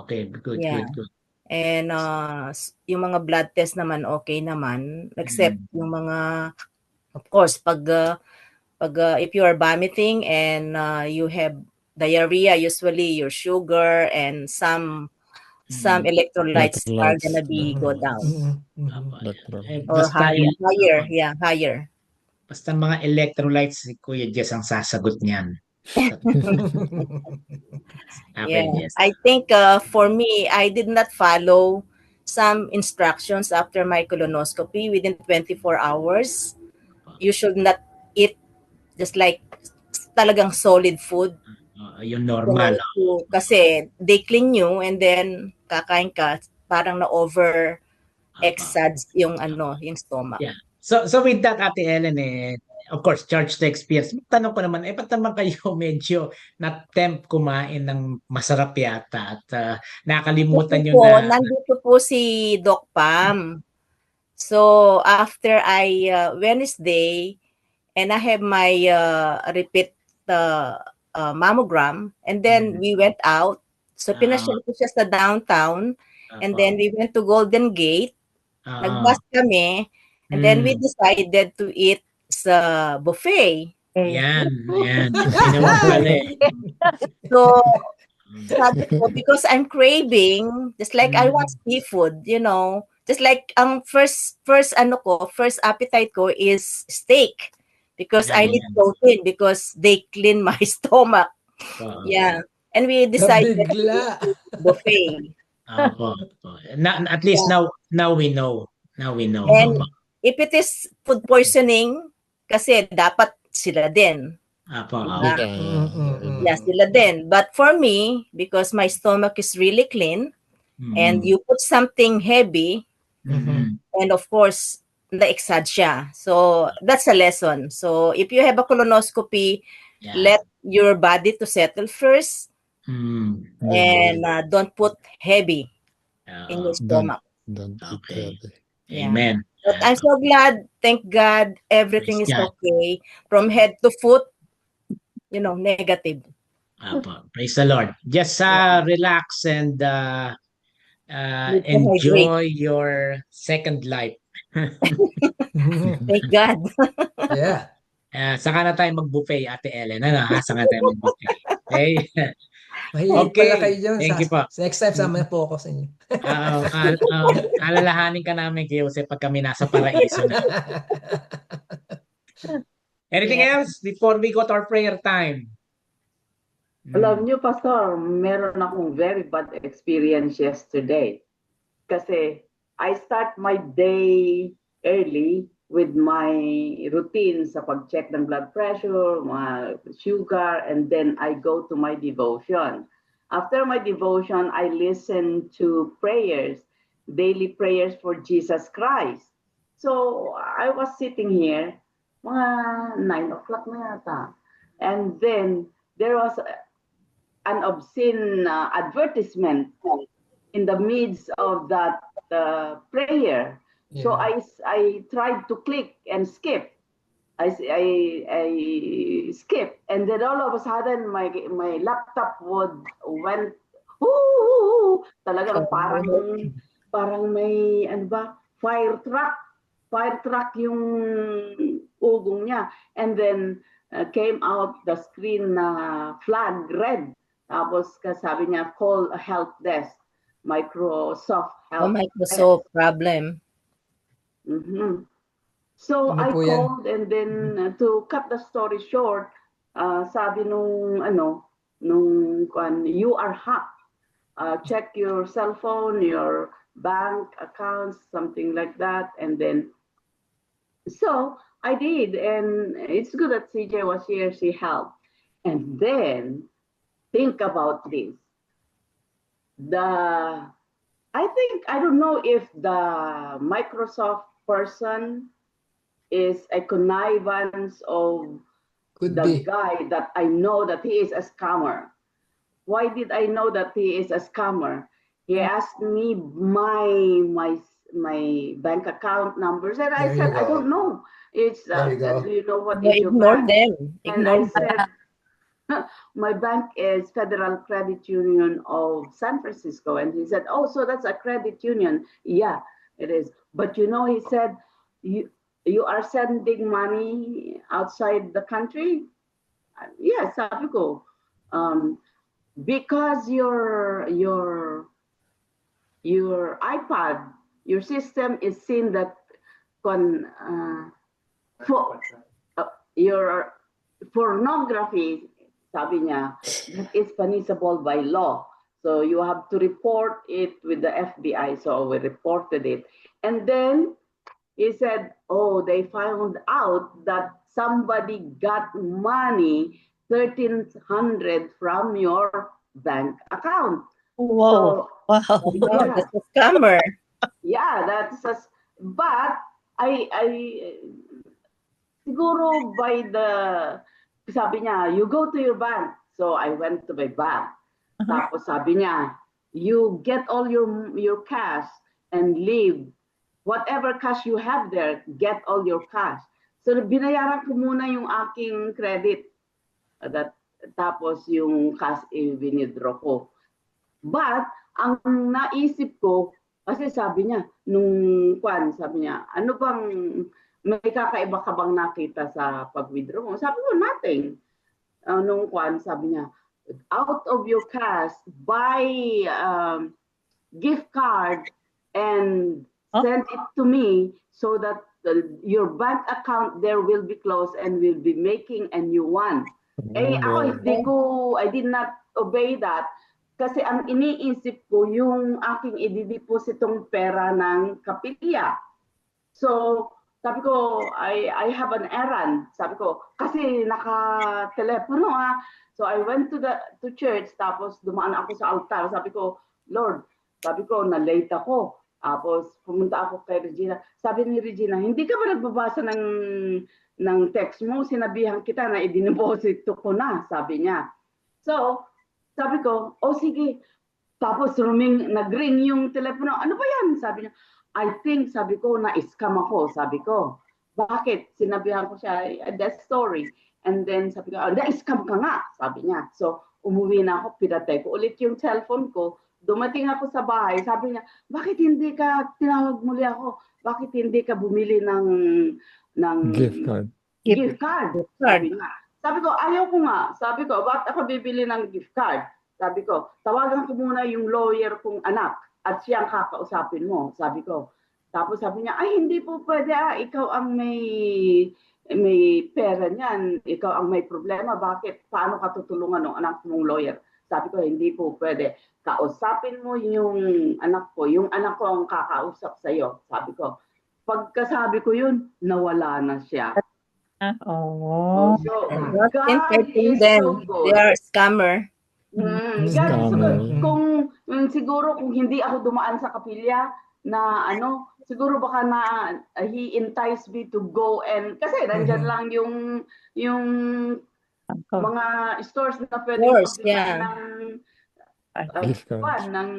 Okay, good, Yeah. good. And yung mga blood test naman okay naman, except yung mga, of course, pag if you are vomiting and you have diarrhea, usually your sugar and some electrolytes are gonna be go down or higher. Yeah, higher. Basta mga electrolytes, si Kuya Jess ang sasagot niyan. Okay, Yeah, yes. I think for me, I did not follow some instructions after my colonoscopy within 24 hours. You should not eat just like talagang solid food. Yung normal. Kasi they clean you and then kakain ka, parang na-over exage yung yung stomach. Yeah. So with that, Ate Ellen, of course, charge to experience. Tanong ko naman, ba't naman kayo medyo na-tempt kumain ng masarap yata at nakalimutan nyo na... Nandito po si Doc Pam. So, after Wednesday, and I have my repeat mammogram, and then we went out. So, pinasyal ko siya sa downtown, and then we went to Golden Gate. Nag-bus kami, and then we decided to eat sa buffet. Yan. Ginawa pala eh. So, sabi ko, because I'm craving, just like I want seafood, just like ang first appetite ko is steak because I need protein because they clean my stomach. Yeah. And we decided to eat buffet. At least now we know. And if it is food poisoning, kasi dapat sila din. Yeah, sila din. But for me, because my stomach is really clean, and you put something heavy, and of course, na-exage siya. So, that's a lesson. So, if you have a colonoscopy, let your body to settle first, and don't put heavy in your stomach. Don't eat heavy. Amen. But I'm so glad, thank God, everything is okay. From head to foot, negative. Praise the Lord. Just relax and enjoy your second life. Thank God. Yeah. Saka na tayo mag-buffet, Ate Ellen. Saka tayo mag-buffet. Okay? Mahilig pala kayo dyan. Thank you po. Next time, sama po ako sa inyo. Alalahanin ka namin kay Jose pag kami nasa paraiso na. Anything else before we go to our prayer time? Alam niyo, Pastor, meron akong very bad experience yesterday. Kasi I start my day early with my routine sa pag-check ng blood pressure, my sugar, and then I go to my devotion. After my devotion, I listen to prayers, daily prayers for Jesus Christ. So I was sitting here, mga 9 o'clock na yata. And then, there was an obscene advertisement in the midst of that prayer. So Yeah. I tried to click and skip. I skip, and then all of a sudden my laptop went talagang parang may ano ba, fire truck yung ugong niya, and then came out the screen na flag red, tapos sabi niya call a help desk, Microsoft help Microsoft problem. desk. So Ano I po yan? called, and then to cut the story short, sabi nung you are hacked. Check your cell phone, your bank accounts, something like that. And then, so I did, and it's good that CJ was here, she helped. And then, think about this. I don't know if the Microsoft person is a connivance of Could the be. guy that I know that he is a scammer. Why did I know that he is a scammer? He asked me my bank account numbers, and I There said you I go. don't know. It's There you go. do you know what No, is your ignore bank? them. And Ignore I them. said my bank is Federal Credit Union of San Francisco, and he said, oh, so that's a credit union. Yeah, it is. But you know, he said, you are sending money outside the country? Yes, sabi ko. Because your iPad, your system is seen that for your pornography, sabi niya, that is punishable by law. So you have to report it with the FBI. So we reported it. And then he said, oh, they found out that somebody got money, 1,300 from your bank account. Wow. Wow. Oh, Yeah, that's a scammer. yeah, but I siguro by sabi niya, you go to your bank. So I went to my bank. Tapos sabi niya, you get all your cash and leave. Whatever cash you have there, get all your cash. So binayaran ko muna yung aking credit. Tapos yung cash i-withdraw ko. But ang naisip ko, kasi sabi niya, sabi niya, ano bang, may kakaiba ka bang nakita sa pag-withdraw mo? Sabi ko, nothing. Sabi niya, out of your cash, buy gift card and send it to me so that your bank account there will be closed and will be making a new one. I did not obey that. Kasi ang iniisip ko yung aking ididepositong pera ng kapilya. So, sabi ko, I have an errand. Sabi ko, kasi naka-telepono So I went to church, tapos dumaan ako sa altar. Sabi ko, Lord, sabi ko, na-late ako. Tapos pumunta ako kay Regina. Sabi ni Regina, hindi ka ba nagbabasa ng text mo? Sinabihan kita na i-deposito ko na, sabi niya. So, sabi ko, oh sige. Tapos nag-ring yung telepono. Ano ba yan? Sabi niya, I think, sabi ko, na-scam ako. Sabi ko, bakit? Sinabihan ko siya, that story. And then sabi ko, na-scam ka nga, sabi niya. So, umuwi na ako, pinatay ko ulit yung cellphone ko. Dumating ako sa bahay, sabi niya, bakit hindi ka, tinawag muli ako, bakit hindi ka bumili ng Gift card. Gift card. Sabi niya. Sabi ko, ayaw ko nga. Sabi ko, bakit ako bibili ng gift card? Sabi ko, tawagan ko muna yung lawyer kong anak at siyang kakausapin mo. Sabi ko. Tapos sabi niya, ay hindi po pwede ikaw ang may pera niyan. Ikaw ang may problema. Bakit? Paano ka tutulungan ng anak mong lawyer? Sabi ko, hindi po pwede. Kausapin mo yung anak ko. Yung anak ko ang kakausap sa'yo. Sabi ko. Pagkasabi ko yun, nawala na siya. Oh. So, Not God importing is them. so good. They are scammer. God is so Scammer. good. Siguro kung hindi ako dumaan sa kapilya, na ano, siguro baka na he enticed me to go and kasi nandyan lang yung Oh, mga stores na Of pwedeng course, pagbigyan yeah. ng Gift cards. ng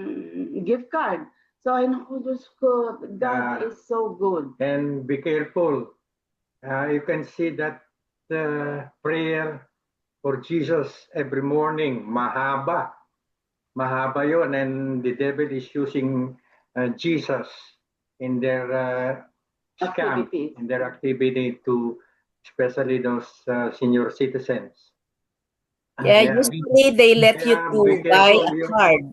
gift card. So ay naku, Diyos ko, God Yeah. is so good. And be careful. You can see that prayer for Jesus every morning, mahaba. Mahaba yun. And the devil is using Jesus in their scam, Activities. in their activity to, especially those senior citizens. Yeah, Yeah. usually they let you Kaya to be buy careful, a yung card.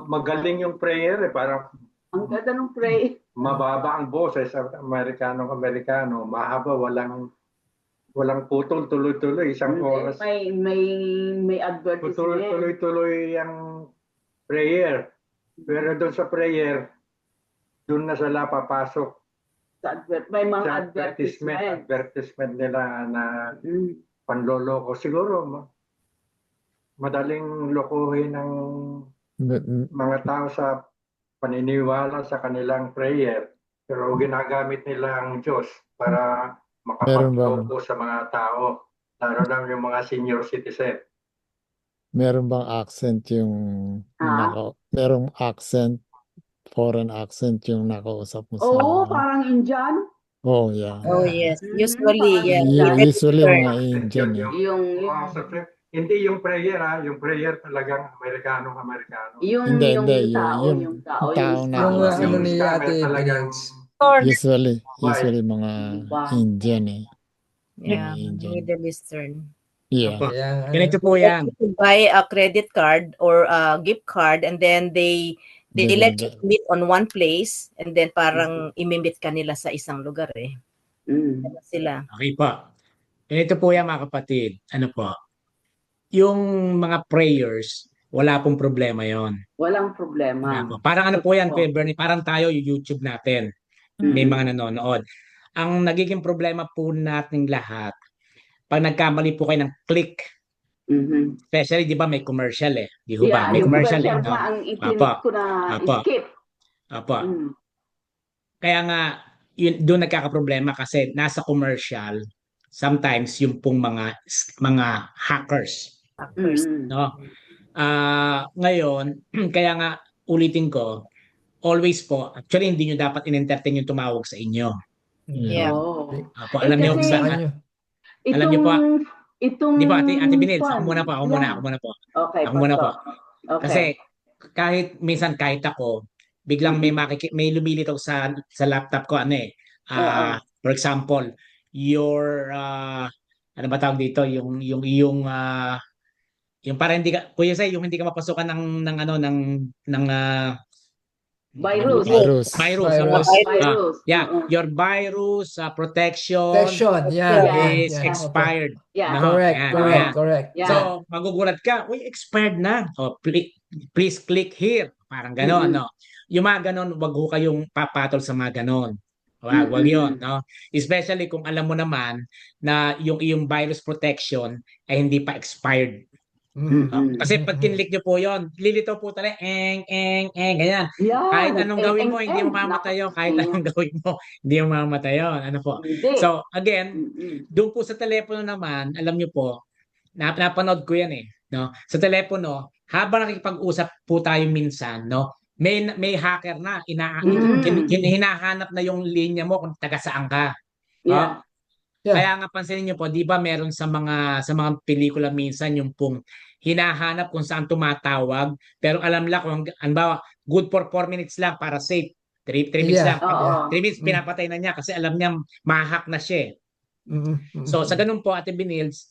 magaling yung prayer, parang Ang ganda ng pray. mababa ang boses sa Amerikano, mahaba, walang putol, tuloy-tuloy, isang oras. May advertisement. Tuloy-tuloy ang prayer. Pero doon sa prayer, doon na sila papasok May mga sa advertisement. advertisement nila na panloloko. Siguro, madaling lokohin ng mga tao sa paniniwala sa kanilang prayer. Pero ginagamit nila ang Diyos para makapagloko sa mga tao, lalo na yung mga senior citizen. Meron bang accent yung merong accent, foreign accent yung nakausap mo sa Parang Indian. Oh, yeah. Oh, yes. Usually, yeah. Usually mga Indian eh. Hindi yung prayer yung prayer talagang Amerikano. Hindi, yung tao na Yung kausap. ano ni scammer Ate talagang Benitz. Usually mga Indian eh. Yeah, Indian. Middle Eastern. Opo. Opo. Kaya, Ganito po They yan. let you to buy a credit card or a gift card, and then they let you meet on one place, and then parang imimit ka nila sa isang lugar eh. Ano sila? Okay po. Ganito po yan mga kapatid. Ano po? Yung mga prayers, wala pong problema yon. Walang problema. Wala po. Parang ano po yan, Kuya Bernie, parang tayo yung YouTube natin. May mga nanonood. Ang nagiging problema po nating lahat, pag nagkamali po kayo ng click, especially, di ba, may commercial eh. Di ba? Yeah, May yung commercial eh. commercial No? nga ang itinit ko na skip. Apo. Kaya nga, doon nagkakaproblema kasi nasa commercial, sometimes yung pong mga hackers. No? Ngayon, kaya nga ulitin ko, always po, actually hindi nyo dapat in-entertain yung tumawag sa inyo. Yeah. Apo, alam nyo, alam nyo po, di ba, Ate Binils, ako muna po. Okay, ako muna po. Okay. Kasi minsan kahit ako, biglang may lumilitaw sa laptop ko for example, your ano ba tawag dito, yung para hindi ka, Kuya Say, yung hindi ka mapasukan ng virus. Your virus protection is expired. Yeah. No? Correct. So, magugulat ka, expired na. Please click here. Parang gano'n, no? Yung mga gano'n, wag ho kayong papatol sa mga gano'n. Wag yun, no? Especially kung alam mo naman na yung iyong virus protection ay hindi pa expired. Kasi pag kinlik nyo po yun, lilitaw po talaga, ganyan. Kahit anong gawin mo, hindi mo mamamatay yun. Kahit anong gawin mo, hindi mo mamamatay yun. Ano po? So, again, doon po sa telepono naman, alam nyo po, napanood ko yan eh. No? Sa telepono, habang nakikipag-usap po tayo minsan, no, may hacker na, hinahanap na yung linya mo kung taga saan ka. Yeah. Kaya nga pansinin niyo po, 'di ba meron sa mga pelikula minsan yung pong hinahanap kung saan tumatawag, pero alam lang kung halimbawa good for 4 minutes lang para safe. 3 minutes lang. 3 minutes pinapatay na niya kasi alam niya ma-hack na siya. So sa ganun po, Ate Binils,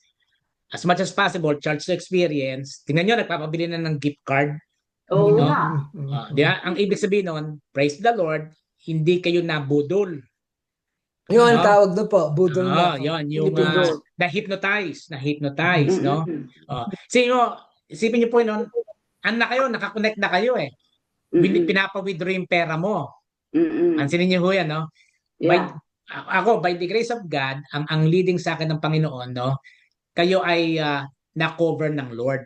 as much as possible, charge to experience. Tingnan niyo, nagpapabili na ng gift card. Oo nga. Di ba? Ang ibig sabihin nun, praise the Lord, hindi kayo nabudol. Yung ang tawag doon po, budol na. Yun, yung na-hypnotize, no? Isipin niyo po noon, kayo, nakakonect na kayo eh. Pinapa-withdraw yung pera mo. Pansinin niyo ho yan, no? Yeah. By the grace of God, ang leading sa akin ng Panginoon, no? Kayo ay na-cover ng Lord.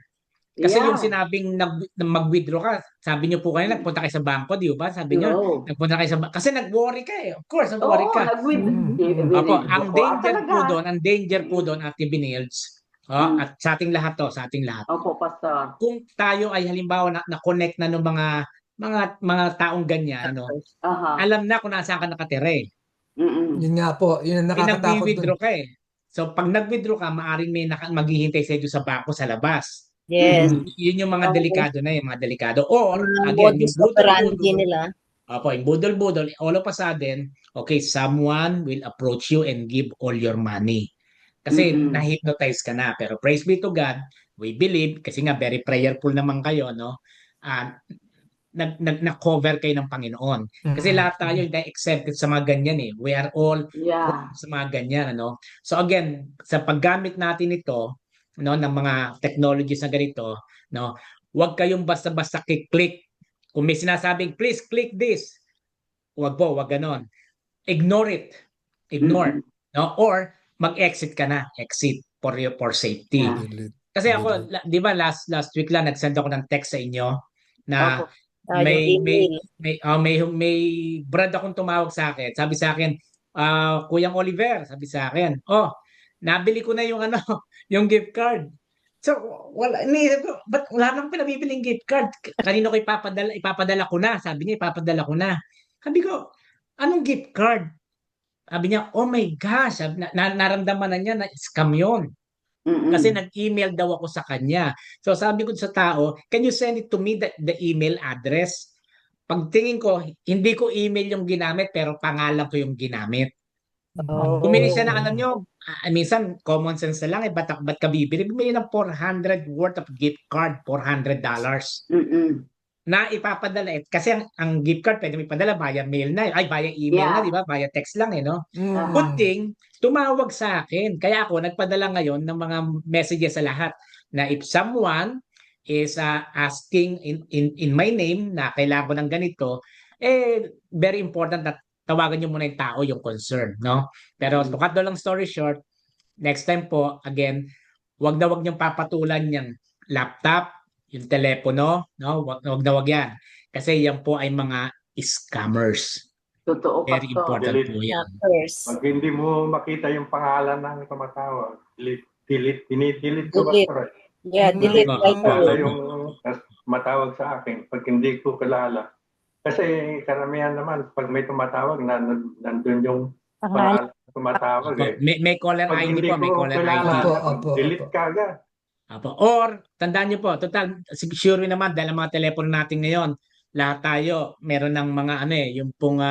Kasi yung Yeah. sinabing mag-withdraw ka, sabi niyo po kanina, nagpunta kayo sa bangko, di ba? Sabi niyo, No. nagpunta kayo sa bangko. Kasi nag-worry ka eh. Of course, nag-worry Oo, ka. Opo, withdraw ang ko danger po talaga. doon, Ate Binils, at sa ating lahat to, sa ating lahat. Opo, Pastor. Kung tayo ay halimbawa na-connect na ng mga taong ganyan, ano, Aha. alam na kung nasaan ka nakatira eh. Mm-mm. Yun nga po, yun ang nakakatakot dun. Nag-withdraw ka eh. So pag nag-withdraw ka, maaaring may maghihintay sa iyo sa bangko sa labas. Yes. Yun yung mga delikado na yung mga delikado. Or, Ang again, yung modus operandi budol-budol. nila. Opo, yung budol-budol, all of a sudden, okay, someone will approach you and give all your money. Kasi na-hypnotize ka na. Pero praise be to God, we believe, kasi nga very prayerful naman kayo, no? Na-cover kayo ng Panginoon. Kasi lahat tayo hindi accepted sa mga ganyan eh. We are all Yeah. sa mga ganyan, ano? So again, sa paggamit natin ito, no, ng mga technologies na ganito, no, huwag kayong basta-basta click. Kung may sinasabing, please click this, huwag po, huwag ganon. Ignore it. Ignore. No? Or, mag-exit ka na. Exit for safety. Yeah. Delete. Kasi ako, di ba last week lang nag-send ako ng text sa inyo na Opo. Yung email. may brad akong tumawag sa akin. Sabi sa akin, Kuyang Oliver, sabi sa akin, nabili ko na yung ano, yung gift card. So, iniisip ko, ba't wala nang pinabibiling gift card? Kanino ko ipapadala ko na. Sabi niya, ipapadala ko na. Sabi ko, anong gift card? Sabi niya, oh my gosh, naramdaman na niya na scam yun. Kasi nag-email daw ako sa kanya. So sabi ko sa tao, can you send it to me, the email address? Pagtingin ko, hindi ko email yung ginamit, pero pangalan ko yung ginamit. Bumili siya ng, alam nyo, minsan common sense na lang, ba't ka bibili? Bumili ng 400 worth of gift card, $400. Na ipapadala kasi ang gift card pwede mo ipadala via mail na, via email na, di ba? Via text lang no. Good thing, tumawag sa akin. Kaya ako nagpadala ngayon ng mga messages sa lahat na if someone is asking in my name na kailangan ko ng ganito, very important na tawagan niyo muna yung tao, yung concern, no? Pero to cut the long story short, next time po, again, wag niyong papatulan yung laptop, yung telepono, no? Wag yan. Kasi yan po ay mga scammers. Totoo, Very Pastor. important po yan. Pag hindi mo makita yung pangalan ng tumatawag, delete ko, Pastor. Yeah, delete right away. Yung matawag sa akin, pag hindi ko kilala. Kasi karamihan naman, pag may tumatawag, nandun yung pangalan ng tumatawag eh. May caller Pag ID hindi po, may ko caller kilala, ID. delete ka agad. Or, tandaan niyo po, total, sure naman, dahil ang mga telepono natin ngayon, lahat tayo, meron ng mga yung pong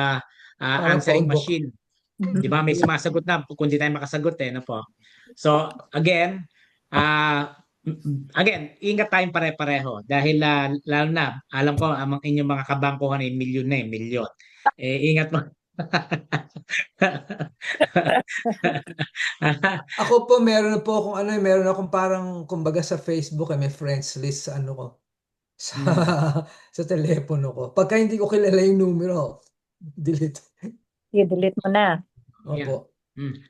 answering machine. Di ba? May sumasagot na kung di tayo makasagot no po. So, again, ingat tayong pare-pareho dahil lalo na, alam ko, ang inyong mga kabangkuhan ay milyon na milyon. Ingat mo. Ako po meron akong parang kumbaga sa Facebook may friends list sa ko sa telepono ko. Pagka hindi ko kilala yung numero, delete. I-delete mo na. Opo.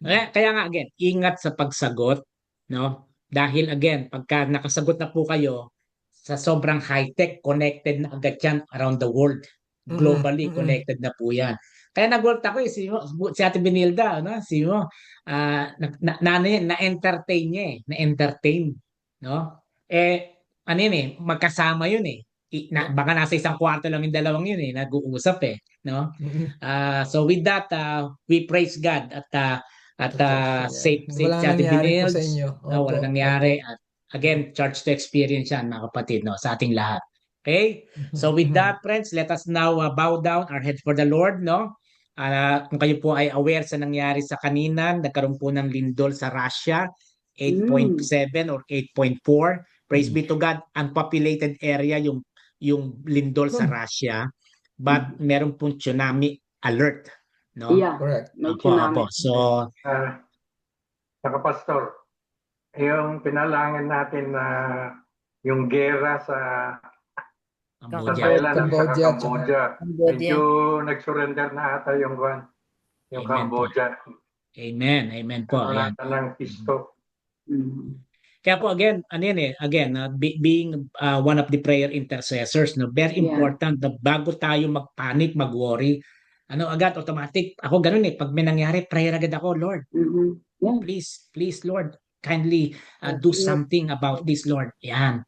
Kaya nga again, ingat sa pagsagot, no? Dahil again, pagka nakasagot na po kayo sa sobrang high-tech, connected na agad yan around the world. Globally connected na po yan. Kaya nag-work ako si Ate Benilda, no? Na-entertain niya na-entertain, no? Magkasama yun baka nasa isang kwarto lang yung dalawang yun nag-uusap no? So with that, we praise God at safe si Ate Benilda. Wala nangyari. At again, church to experience yan, mga kapatid, no? Sa ating lahat. Okay? So with that, friends, let us now bow down our heads for the Lord, no? Kung kayo po ay aware sa nangyari sa kanina, nagkaroon po ng lindol sa Russia, 8.7 or 8.4. Praise be to God, unpopulated area yung lindol sa Russia, but meron pong tsunami alert, no? Yeah, correct. May tsunami. So, saka Pastor, yung pinalangin natin na yung gera sa Thailand at Cambodia. Medyo nag-surrender na ata yung Amen Cambodia. Amen po. Wala na ng pisto. Kaya po again, ano yan eh, again, being one of the prayer intercessors, no, very Yeah. important na bago tayo mag-panic, mag-worry, ano agad, automatic, ako ganun eh, pag may nangyari, prayer agad ako, Lord, Mhm. Yeah. please, Lord, kindly do Yes. something about this, Lord. Yan.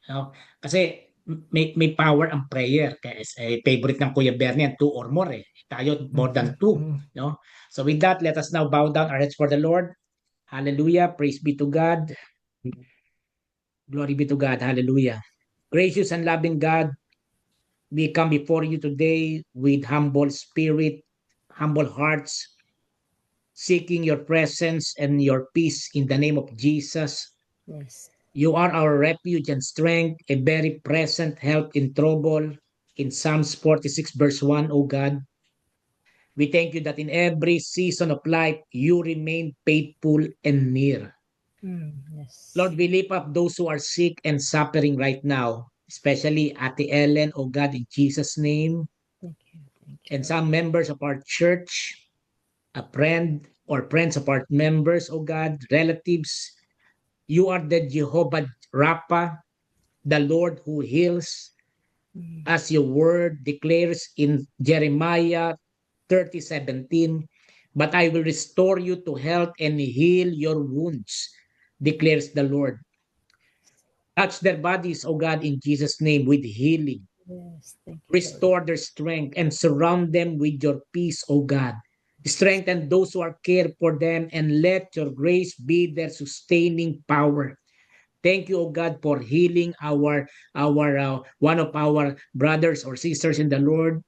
No? Kasi may power ang prayer. Kaya favorite ng Kuya Bernie, 2 or more eh. Tayo, more than 2. No? So with that, let us now bow down our heads for the Lord. Hallelujah. Praise be to God. Glory be to God. Hallelujah. Gracious and loving God, we come before you today with humble spirit, humble hearts, seeking your presence and your peace in the name of Jesus. Yes. You are our refuge and strength, a very present help in trouble. In Psalms 46 verse 1, O God, we thank you that in every season of life, you remain faithful and near. Yes. Lord, we lift up those who are sick and suffering right now, especially Ate Ellen, O God, in Jesus' name, Thank you. Thank you. and some members of our church, a friend or friends of our members, O God, relatives. You are the Jehovah Rapha, the Lord who heals, as your word declares in Jeremiah 30:17. But I will restore you to health and heal your wounds, declares the Lord. Touch their bodies, O God, in Jesus' name with healing. Yes. Thank you. Lord. Restore their strength and surround them with your peace, O God. Strengthen those who are cared for them and let your grace be their sustaining power. Thank you, O God, for healing our one of our brothers or sisters in the Lord.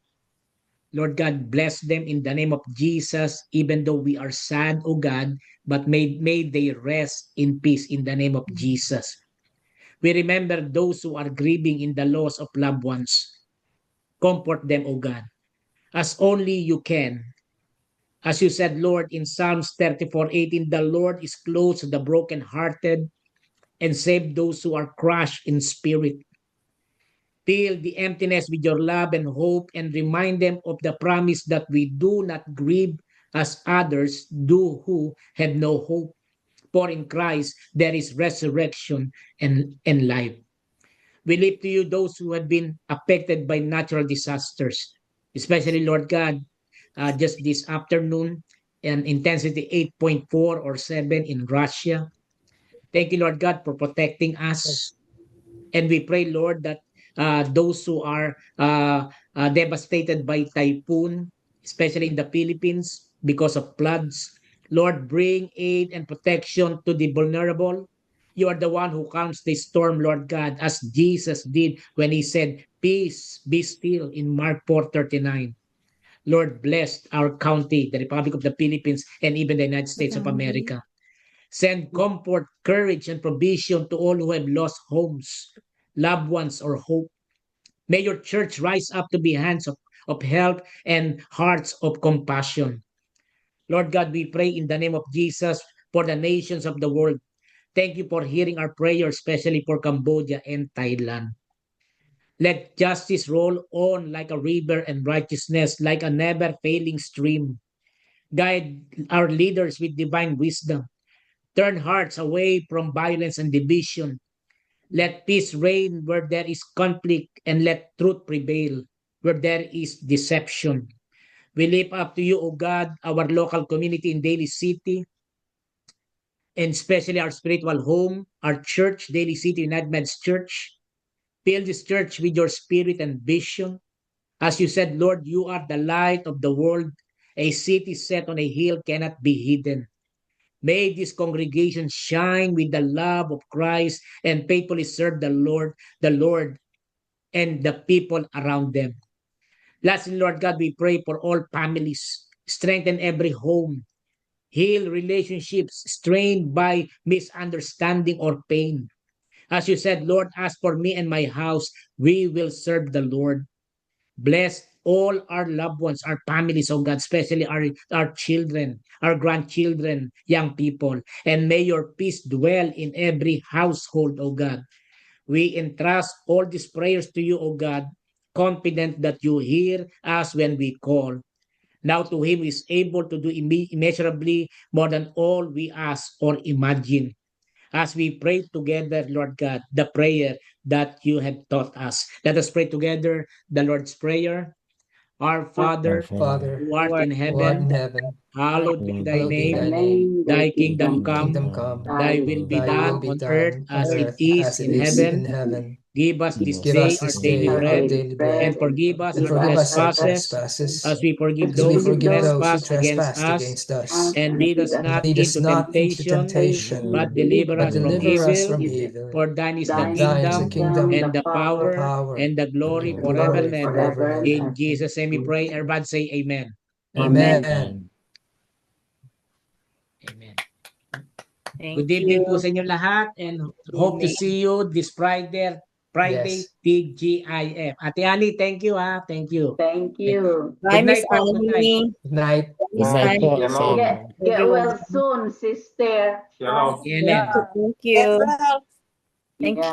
Lord God, bless them in the name of Jesus, even though we are sad, O God, but may they rest in peace in the name of Jesus. We remember those who are grieving in the loss of loved ones. Comfort them, O God, as only you can. As you said, Lord, in Psalms 34:18, the Lord is close to the brokenhearted and save those who are crushed in spirit. Fill the emptiness with your love and hope and remind them of the promise that we do not grieve as others do who have no hope. For in Christ there is resurrection and life. We lift to you those who have been affected by natural disasters, especially, Lord God, just this afternoon, and intensity 8.4 or 7 in Russia. Thank you, Lord God, for protecting us. And we pray, Lord, that those who are devastated by typhoon, especially in the Philippines because of floods, Lord, bring aid and protection to the vulnerable. You are the one who calms the storm, Lord God, as Jesus did when he said, "Peace, be still," in Mark 4:39. Lord, bless our country, the Republic of the Philippines, and even the United States of America. Send comfort, courage, and provision to all who have lost homes, loved ones, or hope. May your church rise up to be hands of help and hearts of compassion. Lord God, we pray in the name of Jesus for the nations of the world. Thank you for hearing our prayer, especially for Cambodia and Thailand. Let justice roll on like a river and righteousness like a never-failing stream. Guide our leaders with divine wisdom. Turn hearts away from violence and division. Let peace reign where there is conflict and let truth prevail where there is deception. We lift up to you, O God, our local community in Daly City, and especially our spiritual home, our church, Daly City United Methodist Church. Fill this church with your spirit and vision. As you said, Lord, you are the light of the world. A city set on a hill cannot be hidden. May this congregation shine with the love of Christ and faithfully serve the Lord, and the people around them. Lastly, Lord God, we pray for all families. Strengthen every home. Heal relationships strained by misunderstanding or pain. As you said, Lord, as for me and my house, we will serve the Lord. Bless all our loved ones, our families, oh God, especially our children, our grandchildren, young people. And may your peace dwell in every household, oh God. We entrust all these prayers to you, O God, confident that you hear us when we call. Now to him who is able to do immeasurably more than all we ask or imagine, as we pray together, Lord God, the prayer that you have taught us. Let us pray together the Lord's Prayer. Our Father, Father, who art in who art in heaven, heaven, hallowed be thy hallowed be name. thy name. Thy kingdom Thy come, kingdom come. thy will be Thy done will be on earth done on as it earth is as it in is heaven. in heaven. Give us this Give day us our this daily day our bread, daily bread, and forgive us and our forgive us our trespasses, trespasses, as we forgive as we those who forgive those who trespass against trespass us. against us. And lead us And not lead us into not into temptation, temptation, but deliver but us from deliver us evil. from evil. For thine is the For thine is the kingdom, kingdom, and the the power, power, and the glory and the forever glory and ever. forever and ever. In Jesus' name we pray. Everybody say amen. Amen. Amen. Thank Good evening po you. sa inyo lahat, and hope to evening. see you this Friday, Yes. TGIF. Ate Ali, thank you ha. Thank you. Thank you. Bye, Good Miss night po. Good night. Annie. Good night. Miss Good night po Annie. sa inyo. Get well soon, sister. Shalom. Amen. Thank you. Get well. Thank Yeah. you.